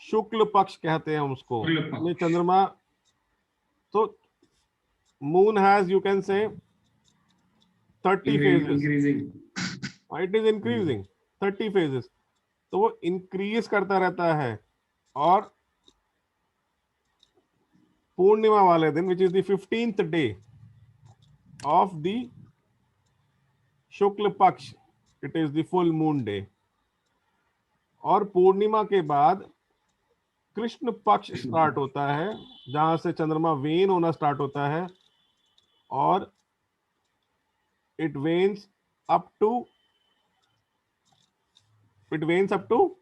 शुक्ल पक्ष कहते हैं हम उसको, ये चंद्रमा। तो moon has, you can say, 30 phases, it is increasing 30 phases। तो वो इंक्रीज करता रहता है, और पूर्णिमा वाले दिन, which is the 15th day of the shukla paksha, it is the full moon day. और पूर्णिमा के बाद कृष्ण पक्ष स्टार्ट होता है, जहां से चंद्रमा वेन होना स्टार्ट होता है, और it wanes up to, it wanes up to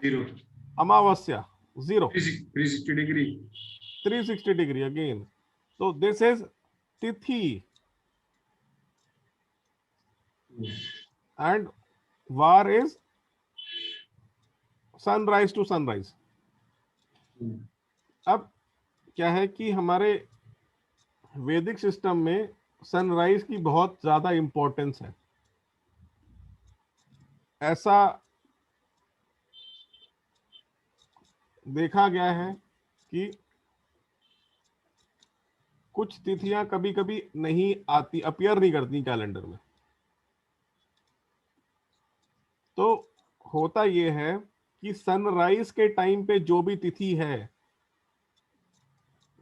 0, amavasya, 0, 360 degree, 360 degree again. तो this is tithi, and vaar is sunrise to sunrise. अब क्या है कि हमारे वैदिक सिस्टम में सनराइज की बहुत ज्यादा इंपॉर्टेंस है। ऐसा देखा गया है कि कुछ तिथियां कभी कभी नहीं आती, अपीयर नहीं करती कैलेंडर में। तो होता यह है कि सनराइज के टाइम पे जो भी तिथि है,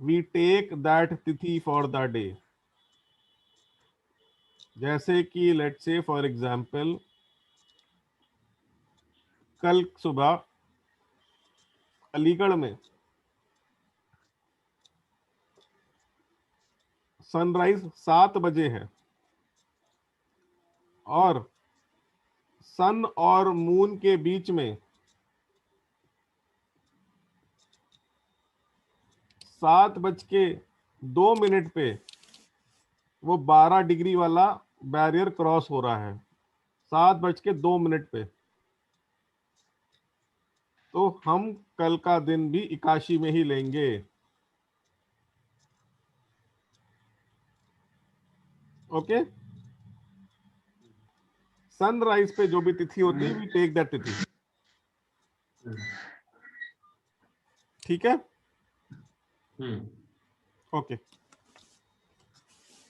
वी टेक दैट तिथि फॉर द डे। जैसे कि लेट्स से फॉर एग्जांपल, कल सुबह अलीगढ़ में सनराइज 7 बजे है, और सन और मून के बीच में 7:02 पे वो 12 डिग्री वाला बैरियर क्रॉस हो रहा है, 7:02 पे। तो हम कल का दिन भी 81 में ही लेंगे। ओके, सनराइज पे जो भी तिथि होती है वी टेक दैट तिथि। ठीक है, ओके।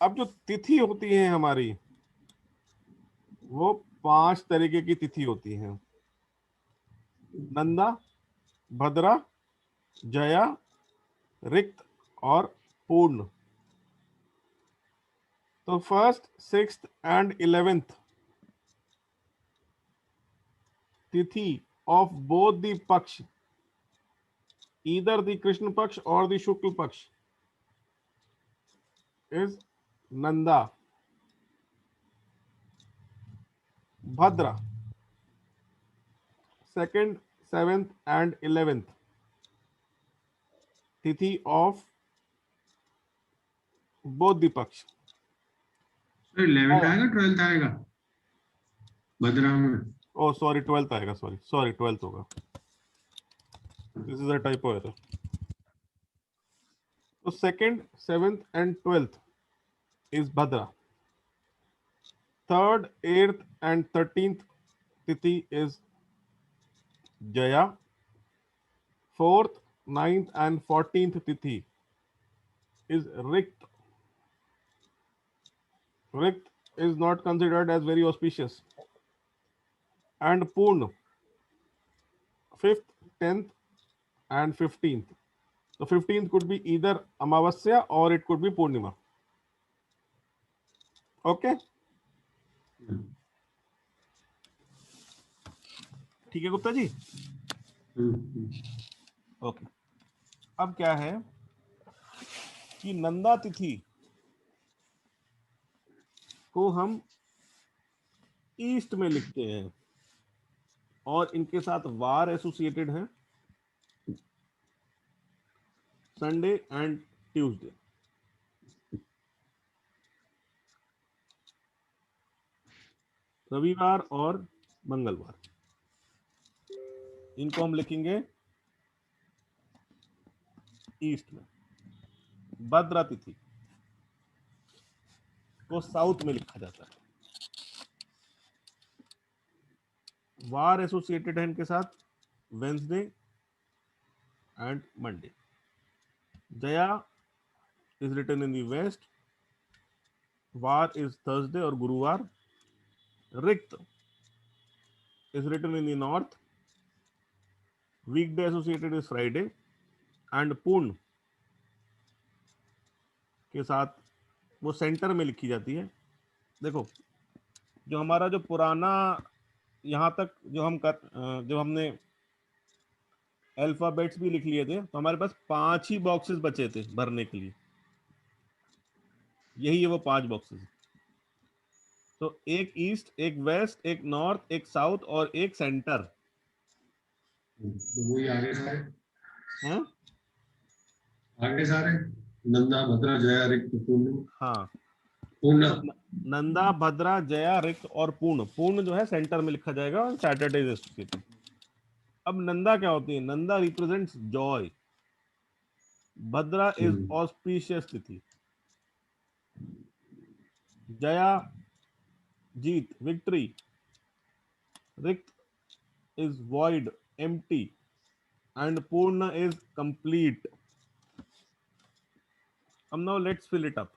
अब जो तिथि होती है हमारी, वो 5 तरीके की तिथि होती हैं: नंदा, भद्रा, जया, रिक्त और पूर्ण। तो फर्स्ट, सिक्स्थ एंड 11th तिथि ऑफ बोथ द पक्ष, either the कृष्ण पक्ष और the शुक्ल पक्ष, is Nanda. Bhadra, second, 7th and 11th तिथि ऑफ बोथ द पक्ष। 11th आएगा 12th आएगा भद्रा में? ओ सॉरी, 12th आएगा, सॉरी 12th होगा, this is a typo error. तो second, 7th and 12th is Bhadra. Third, 8th and 13th tithi is Jaya. Fourth, 9th and 14th तिथि is rikt. Rikt is not considered as very auspicious. And Purna, 5th, 10th and 15th. So 15th could be either Amavasya or it could be Purnima. Okay? ठीक है Gupta ji? Okay. अब क्या है कि नंदा तिथि को हम ईस्ट में लिखते हैं और इनके साथ वार एसोसिएटेड है, संडे एंड ट्यूसडे। रविवार और मंगलवार, इनको हम लिखेंगे ईस्ट में। भद्रा तिथि को साउथ में लिखा जाता है। वार एसोसिएटेड है इनके साथ Wednesday and Monday. Jaya is written in the west, vaar is Thursday और गुरुवार। Rikta is written in the north, weekday associated is Friday. And Purna के साथ वो सेंटर में लिखी जाती है। देखो, जो हमारा जो पुराना यहाँ तक जो हमने अल्फाबेट्स भी लिख लिए थे, तो हमारे पास 5 ही बॉक्सेस बचे थे भरने के लिए। यही है वो 5 बॉक्सेस। तो एक ईस्ट, एक वेस्ट, एक नॉर्थ, एक साउथ और एक सेंटर। तो वही आगे सारे हैं? आगे सारे नंदा, भद्रा, जया, रिक्त, पूर्ण। हाँ, पूर्ण। तो नंदा, भद्रा, जया, रिक्त और पूर्ण। पूर्ण जो है सेंटर में लिखा जाएगा और सैटरडे एसोसिएटेड। अब नंदा क्या होती है? Nanda represents Joy. Bhadra is auspicious तिथि। जया जीत, विक्ट्री। रिक्त is void, empty, and Purna is complete. Now let's fill it up.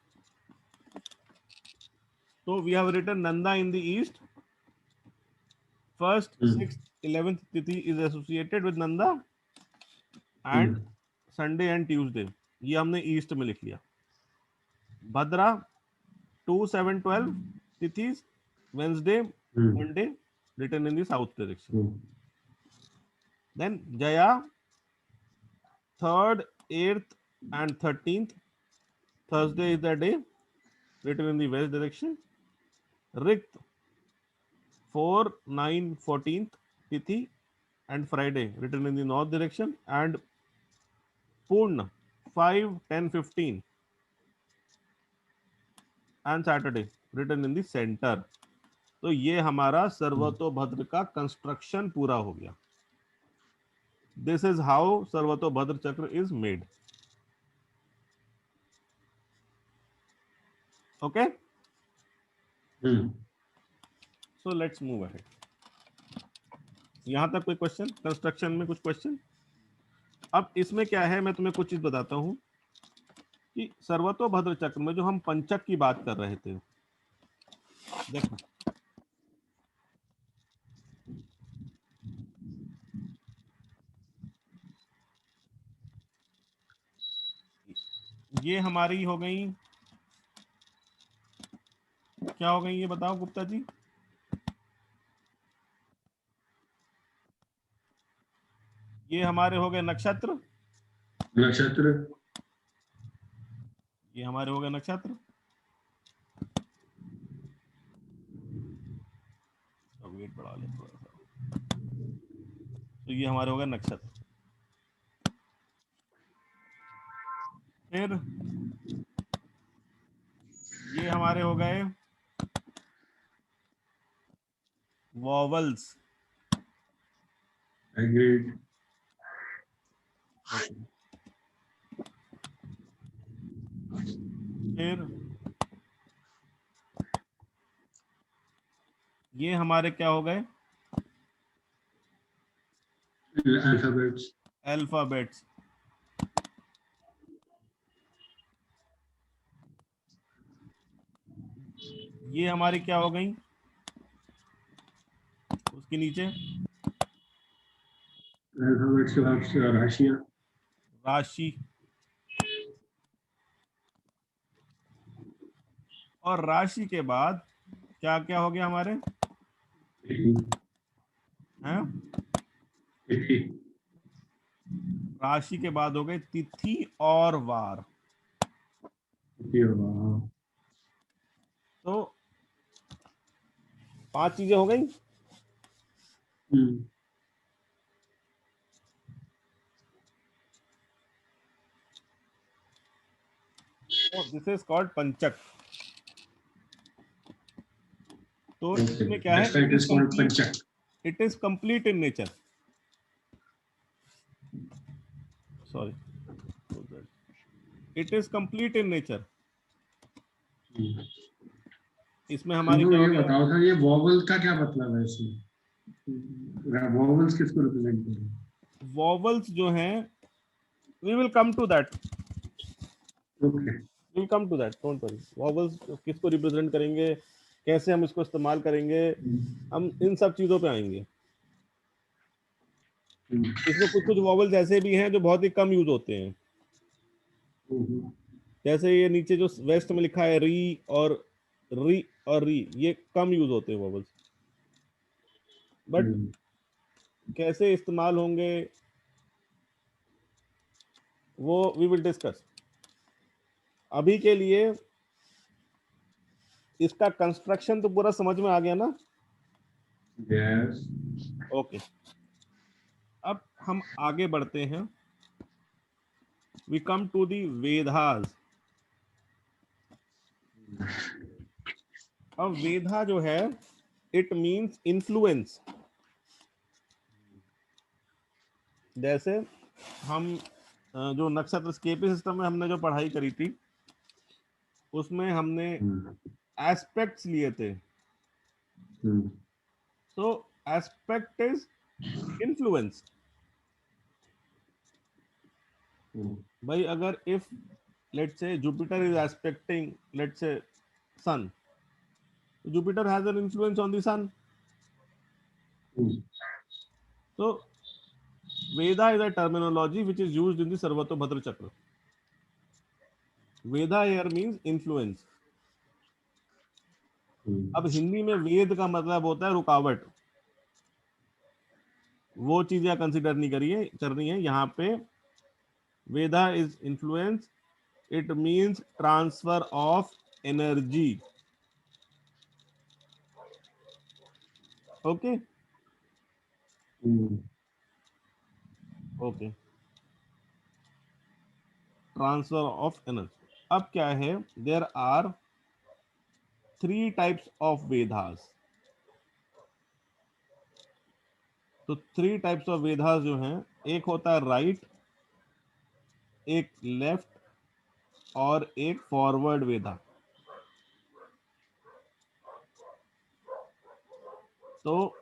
So we have written Nanda in the east. First, 6th, 11th Tithi is associated with Nanda and Sunday and Tuesday. ये हमने east में लिख लिया। भद्रा 2, 7, 12 तिथिस, Wednesday, Monday, written in the south direction. Then Jaya 3rd, 8th and 13th. Thursday is the day, written in the west direction. Rikt 4, 9, 14th Tithi and Friday, written in the north direction. And Purna 5, 10, 15 and Saturday, written in the center. तो ये हमारा सर्वतोभद्र का construction पूरा हो गया। This is how सर्वतोभद्र चक्र is made. Okay, so let's move ahead. यहां तक कोई क्वेश्चन? कंस्ट्रक्शन में कुछ क्वेश्चन? अब इसमें क्या है, मैं तुम्हें कुछ चीज बताता हूं कि सर्वतोभद्र चक्र में जो हम पंचक की बात कर रहे थे, देखो ये हमारी हो गई, क्या हो गई ये बताओ गुप्ता जी? ये हमारे हो गए नक्षत्र, नक्षत्र, ये हमारे हो गए नक्षत्र. वेट बढ़ा ले थोड़ा सा. तो ये हमारे हो गए नक्षत्र. फिर ये हमारे हो गए वॉवल्स. एग्रीड, फिर ये हमारे क्या हो गए? Alphabets, alphabets. ये हमारी क्या हो गई? उसके नीचे अल्फाबेट्स के बाद राशियां, राशि. और राशि के बाद क्या क्या हो गया हमारे? हैं? तिथि, राशि के बाद हो गए तिथि और वार. तिथि होगा, तो 5 चीजें हो गई. दिस इज कॉल्ड पंचक. तो इसमें क्या है? That's why it is called Panchak. It is complete in nature. Sorry, it is complete in nature. इसमें हमारे तुम क्या हो ये गया? बताओ सर, ये वॉवल का क्या मतलब है इसमें? वॉवल्स किसको रिप्रेजेंट कर रहे हैं? वॉवल्स जो हैं, we will come to that, okay, will come to that, don't worry. Vowels किसको रिप्रेजेंट करेंगे, कैसे हम इसको इस्तेमाल करेंगे, हम इन सब चीजों पे आएंगे. इसमें कुछ कुछ वॉवल्स ऐसे भी हैं जो बहुत ही कम यूज होते हैं. जैसे ये नीचे जो वेस्ट में लिखा है री और री, ये कम यूज होते हैं वॉवल्स. बट कैसे इस्तेमाल होंगे वो वी विल डिस्कस. अभी के लिए इसका कंस्ट्रक्शन तो पूरा समझ में आ गया ना? यस, ओके, अब हम आगे बढ़ते हैं. We come to the Vedas. अब वेदा जो है, इट मींस इन्फ्लुएंस. जैसे हम जो नक्षत्र स्केपी सिस्टम में हमने जो पढ़ाई करी थी, उसमें हमने एस्पेक्ट्स लिए थे. तो एस्पेक्ट इज इन्फ्लुएंस. भाई अगर if let's say Jupiter is aspecting let's say sun, Jupiter has an influence on the sun. So Veda is a terminology which is used in the Sarvatobhadra Chakra. Veda here means influence. अब हिंदी में वेद का मतलब होता है रुकावट. वो चीजें consider नहीं करनी है यहाँ पे. Vedha is influence. It means transfer of energy. Okay okay, transfer of energy. अब क्या है, there are 3 types of vedhas. तो 3 टाइप्स ऑफ वेदास जो हैं एक होता है राइट, एक लेफ्ट और एक फॉरवर्ड वेदा। तो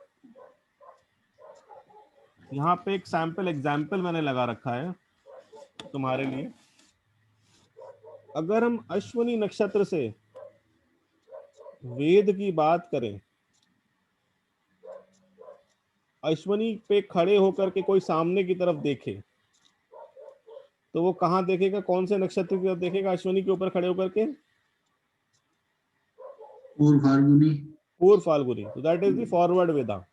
यहाँ पे एक सैंपल एग्जाम्पल मैंने लगा रखा है तुम्हारे लिए। अगर हम अश्विनी नक्षत्र से वेद की बात करें, अश्विनी पे खड़े होकर के कोई सामने की तरफ देखे तो वो कहाँ देखेगा, कौन से नक्षत्र की तरफ देखेगा अश्विनी के ऊपर खड़े होकर के? पूर्व फाल्गुनी। पूर्व फाल्गुनी, तो that is the forward Veda.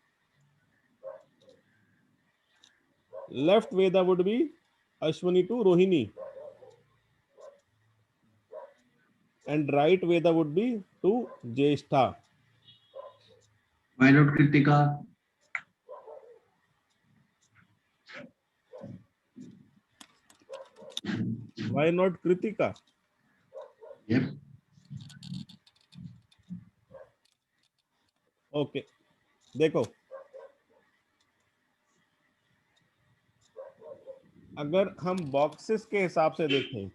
Left Veda would be Ashwini to Rohini and right Veda would be to Jyeshtha. Why not Kritika? Why not Kritika? Yep. Okay, देखो, अगर हम बॉक्सेस के हिसाब से देखें,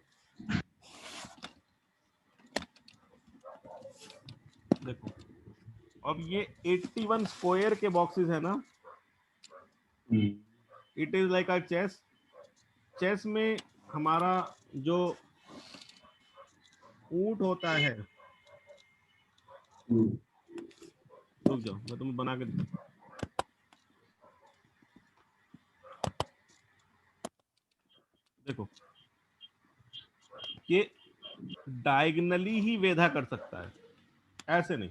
देखो अब ये 81 स्क्वायर के बॉक्सेस है ना, it is like a chess. Chess में हमारा जो ऊंट होता है, रुक जाओ मैं तुम्हें बना के दिखाता हूं। देखो ये डायगनली ही वेधा कर सकता है, ऐसे नहीं,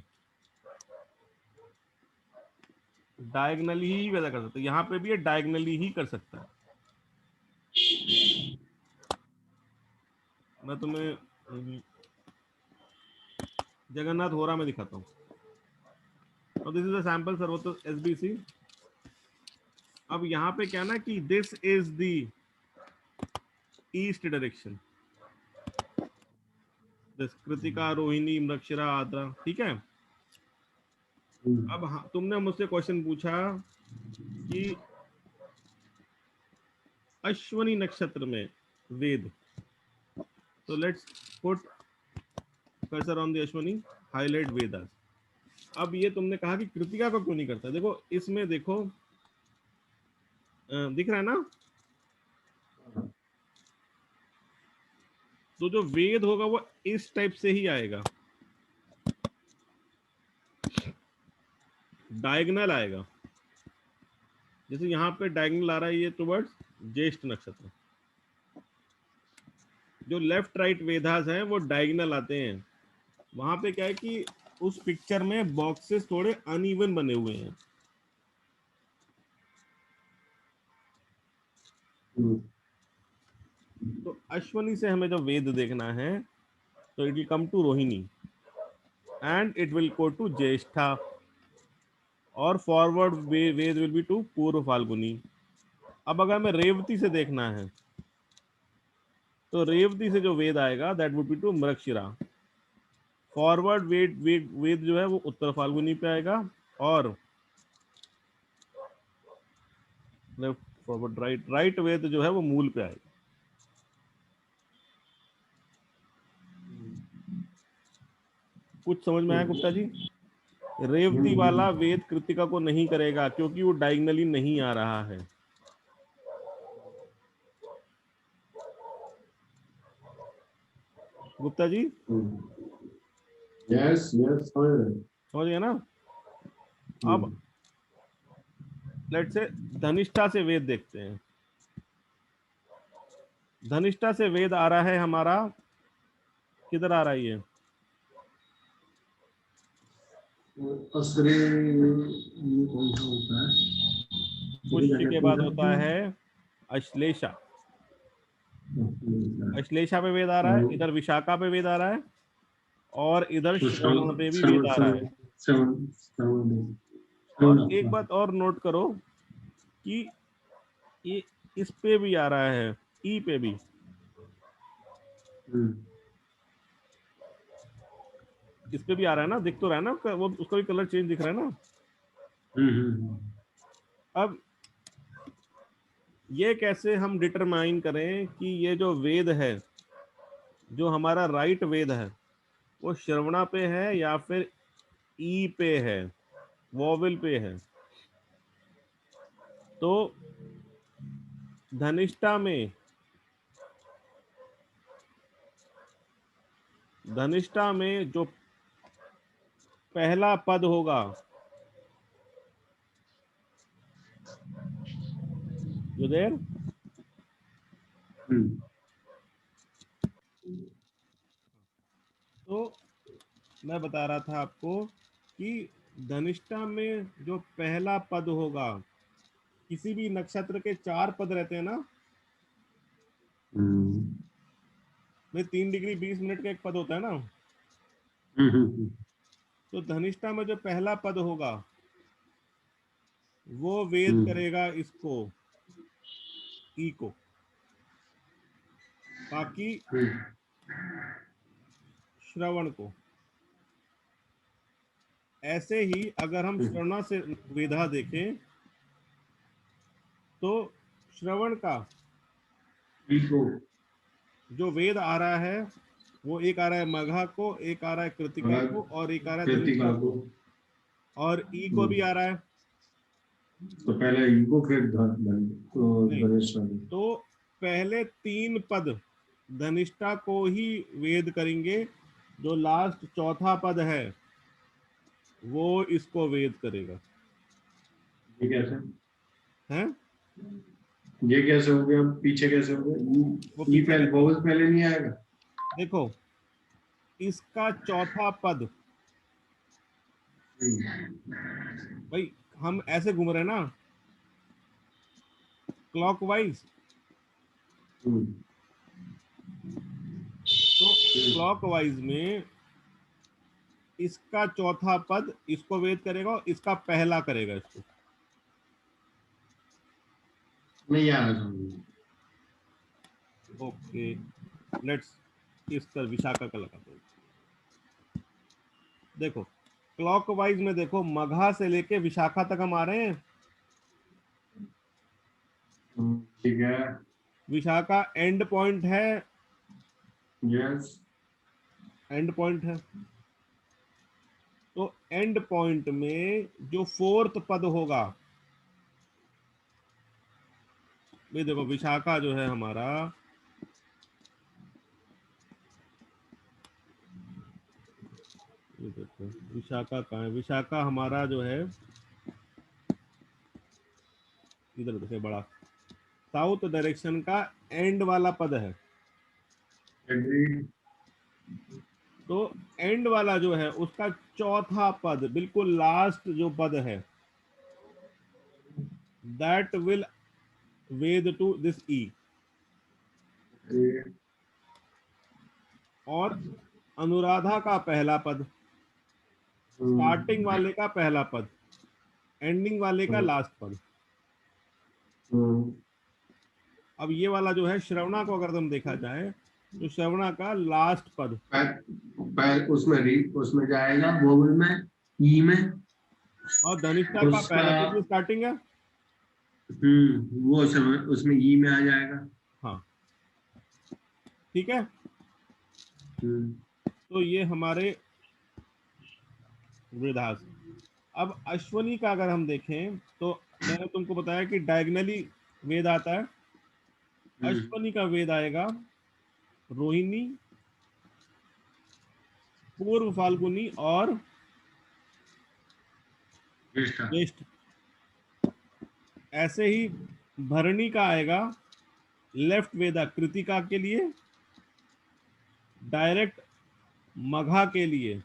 डायगनली ही वेधा कर सकता है। यहाँ पे भी ये डायगनली ही कर सकता है। मैं तुम्हें जगन्नाथ होरा में दिखाता हूँ। और this is a sample sarvottam SBC. अब यहाँ पे क्या ना कि this is the east direction, this Krittika, Rohini, Mrigashira, Ardra, ठीक है। अब तुमने मुझसे क्वेश्चन पूछा कि अश्विनी नक्षत्र में वेद, तो let's put cursor on the Ashwini, highlight Vedas. अब ये तुमने कहा कि कृतिका को क्यों नहीं करता, देखो इसमें देखो दिख रहा है ना, तो जो वेद होगा वो इस टाइप से ही आएगा, डायगनल आएगा। जैसे यहाँ पे डायगनल आ रहा है ये टुवर्ड्स ज्येष्ठ नक्षत्र। जो लेफ्ट राइट वेदास हैं वो डायगनल आते हैं। वहां पे क्या है कि उस पिक्चर में बॉक्सेस थोड़े अनइवन बने हुए हैं। तो अश्विनी से हमें जब वेद देखना है तो it will come to Rohini and it will go to Jyeshtha, और forward vedha will be to Purva Phalguni. अब अगर हमें रेवती से देखना है तो रेवती से जो वेद आएगा that would be to Mrigashira. Forward vedha जो है वो उत्तर फाल्गुनी पे आएगा, और लेफ्ट फॉरवर्ड राइट वेद जो है वो मूल पे आएगा। कुछ समझ में आया गुप्ता जी? रेवती वाला वेद कृतिका को नहीं करेगा क्योंकि वो डायगनली नहीं आ रहा है। गुप्ता जी यस यस समझ गए ना? अब लेट्स से धनिष्ठा से वेद देखते हैं। धनिष्ठा से वेद आ रहा है हमारा, किधर आ रहा है ये? असरे कौन सा होता है? पुष्य के बाद होता है अश्लेषा। अश्लेषा पे वेद आ रहा है, इधर विशाखा पे वेद आ रहा है, और इधर श्रवण पे भी वेद आ रहा है। और एक बात और नोट करो कि ये इस पे भी आ रहा है, ई पे भी। इस पे भी आ रहा है ना, दिख तो रहा है ना, वो उसका भी कलर चेंज दिख रहा है ना। अब ये कैसे हम डिटरमाइन करें कि ये जो वेद है, जो हमारा राइट वेद है, वो श्रवणा पे है या फिर ई पे है, वॉवेल पे है? तो धनिष्ठा में जो पहला पद होगा, जो देर हम्म, तो मैं बता रहा था आपको कि धनिष्ठा में जो पहला पद होगा, किसी भी नक्षत्र के 4 पद रहते हैं ना, हम्म, भाई 3 डिग्री 20 मिनट का एक पद होता है ना, तो धनिष्ठा में जो पहला पद होगा वो वेद हम्म, करेगा इसको, ई को। बाकी हम्म, श्रवण को। ऐसे ही अगर हम हम्म, श्रवणा से वेदा देखें तो श्रवण का इको, जो वेद आ रहा है वो एक आ रहा है मघा को, एक आ रहा है कृतिका और को, और एक आ रहा है धनिष्ठा कृतिका को। को, और ई को भी हम्म, आ रहा है। तो पहले इको फिर तो नहीं, धनेश। तो पहले 3 पद धनिष्ठा को ही वेद करेंगे, जो लास्ट चौथा पद है वो इसको वेद करेगा। ये कैसे? हैं? ये कैसे हो गया? पीछे कैसे हो वो गया? ई पीछे पहले, कैसे? वोवल पहले नहीं आएगा? देखो, इसका चौथा पद, भाई हम ऐसे घूम रहे हैं ना क्लॉकवाइज, हम्म, तो क्लॉकवाइज में इसका चौथा पद इसको वेद करेगा और इसका पहला करेगा इसको। नहीं आ रहा समझ। ओके, लेट्स इसका विशाखा का लगाते हैं। देखो, क्लॉकवाइज में देखो, मघा से लेके विशाखा तक हम आ रहे हैं। ठीक है। विशाखा एंड पॉइंट है, यस। एंड पॉइंट है। तो एंड पॉइंट में जो 4th पद होगा, ये देखो विशाखा जो है हमारा, ये देखो विशाखा कहाँ है, विशाखा हमारा जो है इधर देखो, बड़ा साउथ डायरेक्शन का एंड वाला पद है। एग्रीड। तो एंड वाला जो है उसका चौथा पद, बिल्कुल लास्ट जो पद है, that will vedha to this E. और अनुराधा का पहला पद, स्टार्टिंग वाले का पहला पद, एंडिंग वाले का लास्ट पद। अब ये वाला जो है श्रवणा को अगर तुम देखा जाए तो श्रवणा का लास्ट पद, उसमें जाएगा वोवल में, ई में। और धनिष्ठा का उसका पहला पद भी स्टार्टिंग है। वो समय उसमें ई में आ जाएगा। हाँ, ठीक है। हम्म, तो ये हमारे वृद्धास। अब अश्वनी का अगर हम देखें तो मैंने तुमको बताया कि डायगनली वेद आता है। हम्म, अश्वनी का वेद आएगा रोहिणी, पूर्व फाल्गुनी और ज्येष्ठा। ज्येष्ठ। ऐसे ही भरणी का आएगा लेफ्ट वेदा कृतिका के लिए, डायरेक्ट मघा के लिए,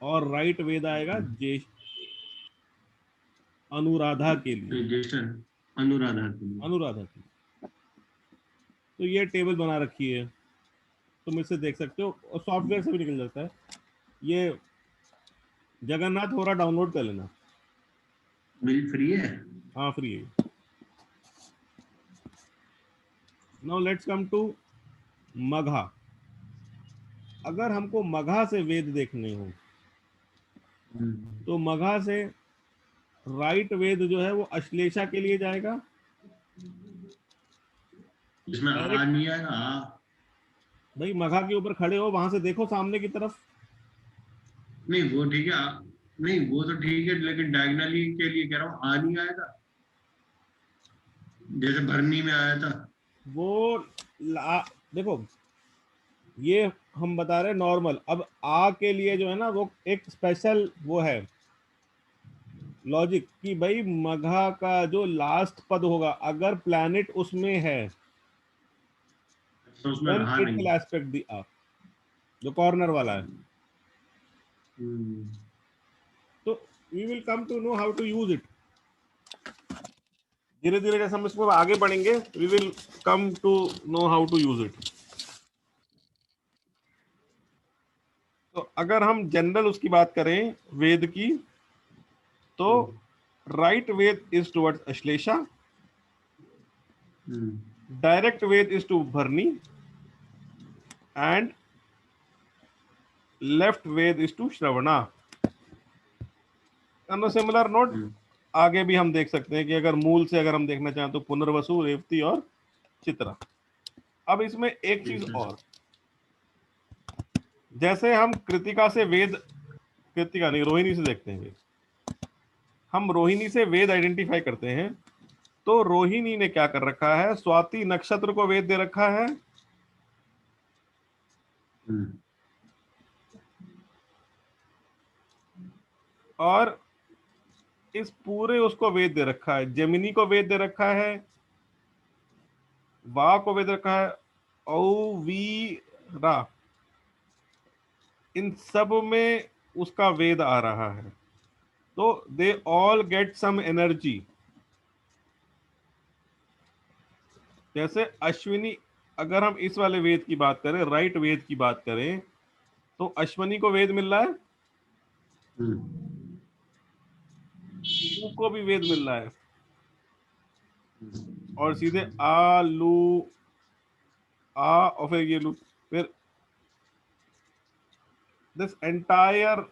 और राइट वेद आएगा ज्येष्ठ अनुराधा के लिए। ज्येष्ठा अनुराधा के लिए। अनुराधा के लिए। तो ये टेबल बना रखी है, तुम इससे देख सकते हो, और सॉफ्टवेयर से भी निकल जाता है। ये जगन्नाथ हो रहा, डाउनलोड कर लेना। मेरी फ्री है। हाँ, फ्री है। Now let's come to Magha. अगर हमको मघा से वेद देखने हो हम्म, तो मघा से राइट वेद जो है वो अश्लेषा के लिए जाएगा। इसमें आ डायरेक्ट, नहीं आएगा, आ। भाई मघा के ऊपर खड़े हो, वहां से देखो सामने की तरफ। नहीं वो ठीक है, नहीं वो तो ठीक है, लेकिन डायगनली के लिए कह रहा हूँ, आ नहीं आएगा जैसे भरनी में आया था। वो देखो, ये हम बता रहे हैं नॉर्मल। अब आ के लिए जो है ना वो एक स्पेशल वो है लॉजिक कि भाई मघा का जो लास्ट पद होगा अगर प्लैनेट उसमें है, तो उसमें देन रहा इट नहीं। विल एस्पेक्ट द आ, जो कॉर्नर वाला है। हम्म। तो we will come to know how to use it. धीरे धीरे जैसे हम इसको आगे बढ़ेंगे, we will come to know how to use it. तो अगर हम जनरल उसकी बात करें वेद की, तो hmm. Right vedha is towards Ashlesha, hmm. Direct vedha is to Bharani, and left vedha is to Shravana. On a similar note, hmm. आगे भी हम देख सकते हैं कि अगर मूल से अगर हम देखना चाहें तो पुनर्वसु, रेवती और चित्रा। अब इसमें एक चीज ठीक है। और, जैसे हम कृतिका से वेद, कृतिका नहीं रोहिणी से देखते हैं वेद, हम रोहिणी से वेद आइडेंटिफाई करते हैं, तो रोहिणी ने क्या कर रखा है, स्वाति नक्षत्र को वेद दे रखा है, हम्म। और इस पूरे उसको वेद दे रखा है। जेमिनी को वेद दे रखा है, वा को वेद रखा है, औ वी रा, इन सब में उसका वेद आ रहा है। तो they all get some energy. जैसे अश्विनी, अगर हम इस वाले वेद की बात करें, राइट वेद की बात करें, तो अश्विनी को वेद मिल रहा है, हम्म। ऊ को भी वेद मिल रहा है, हम्म। और सीधे आ लू, आ और फिर ये लू, फिर this entire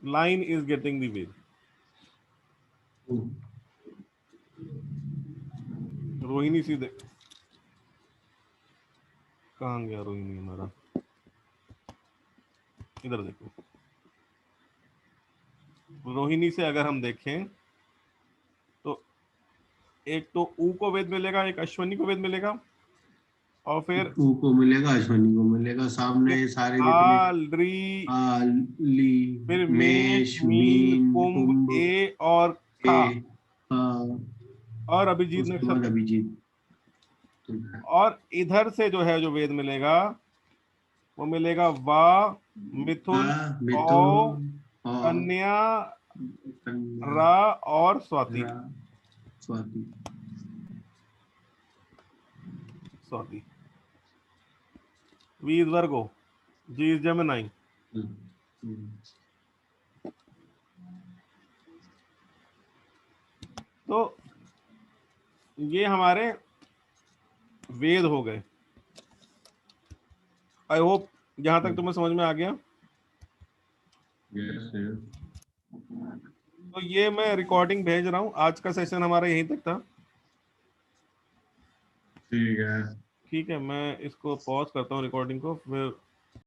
line is getting the vedha. Rohini सीधे, कहाँ गया रोहिणी हमारा, इधर देखो। रोहिणी से अगर हम देखें तो एक तो ऊ को वेद मिलेगा, एक अश्वनी को वेद मिलेगा, और फिर ऊ को मिलेगा, अश्वनी को मिलेगा, सामने सारे जितने आ ली, आ, ली, फिर मेष, मेष, मीन, मीन, कुंभ, कुंभ, ए और ए, खा, आ, और अभिजीत उसके बाद नक्षत्र। अभिजीत। और इधर से जो है जो वेद मिलेगा वो मिलेगा वा, आ, मिथुन, औ, मिथुन और कन्या, कन्या, रा और स्वाति। रा, Swati. Swati, V is Virgo, G is Gemini. Hmm. Hmm. तो ये हमारे वेद हो गए। आई होप यहां तक तुम्हें समझ में आ गया। Yes, yes. तो ये मैं रिकॉर्डिंग भेज रहा हूँ, आज का सेशन हमारा यहीं तक था। ठीक है। ठीक है, मैं इसको पॉज करता हूँ रिकॉर्डिंग को, फिर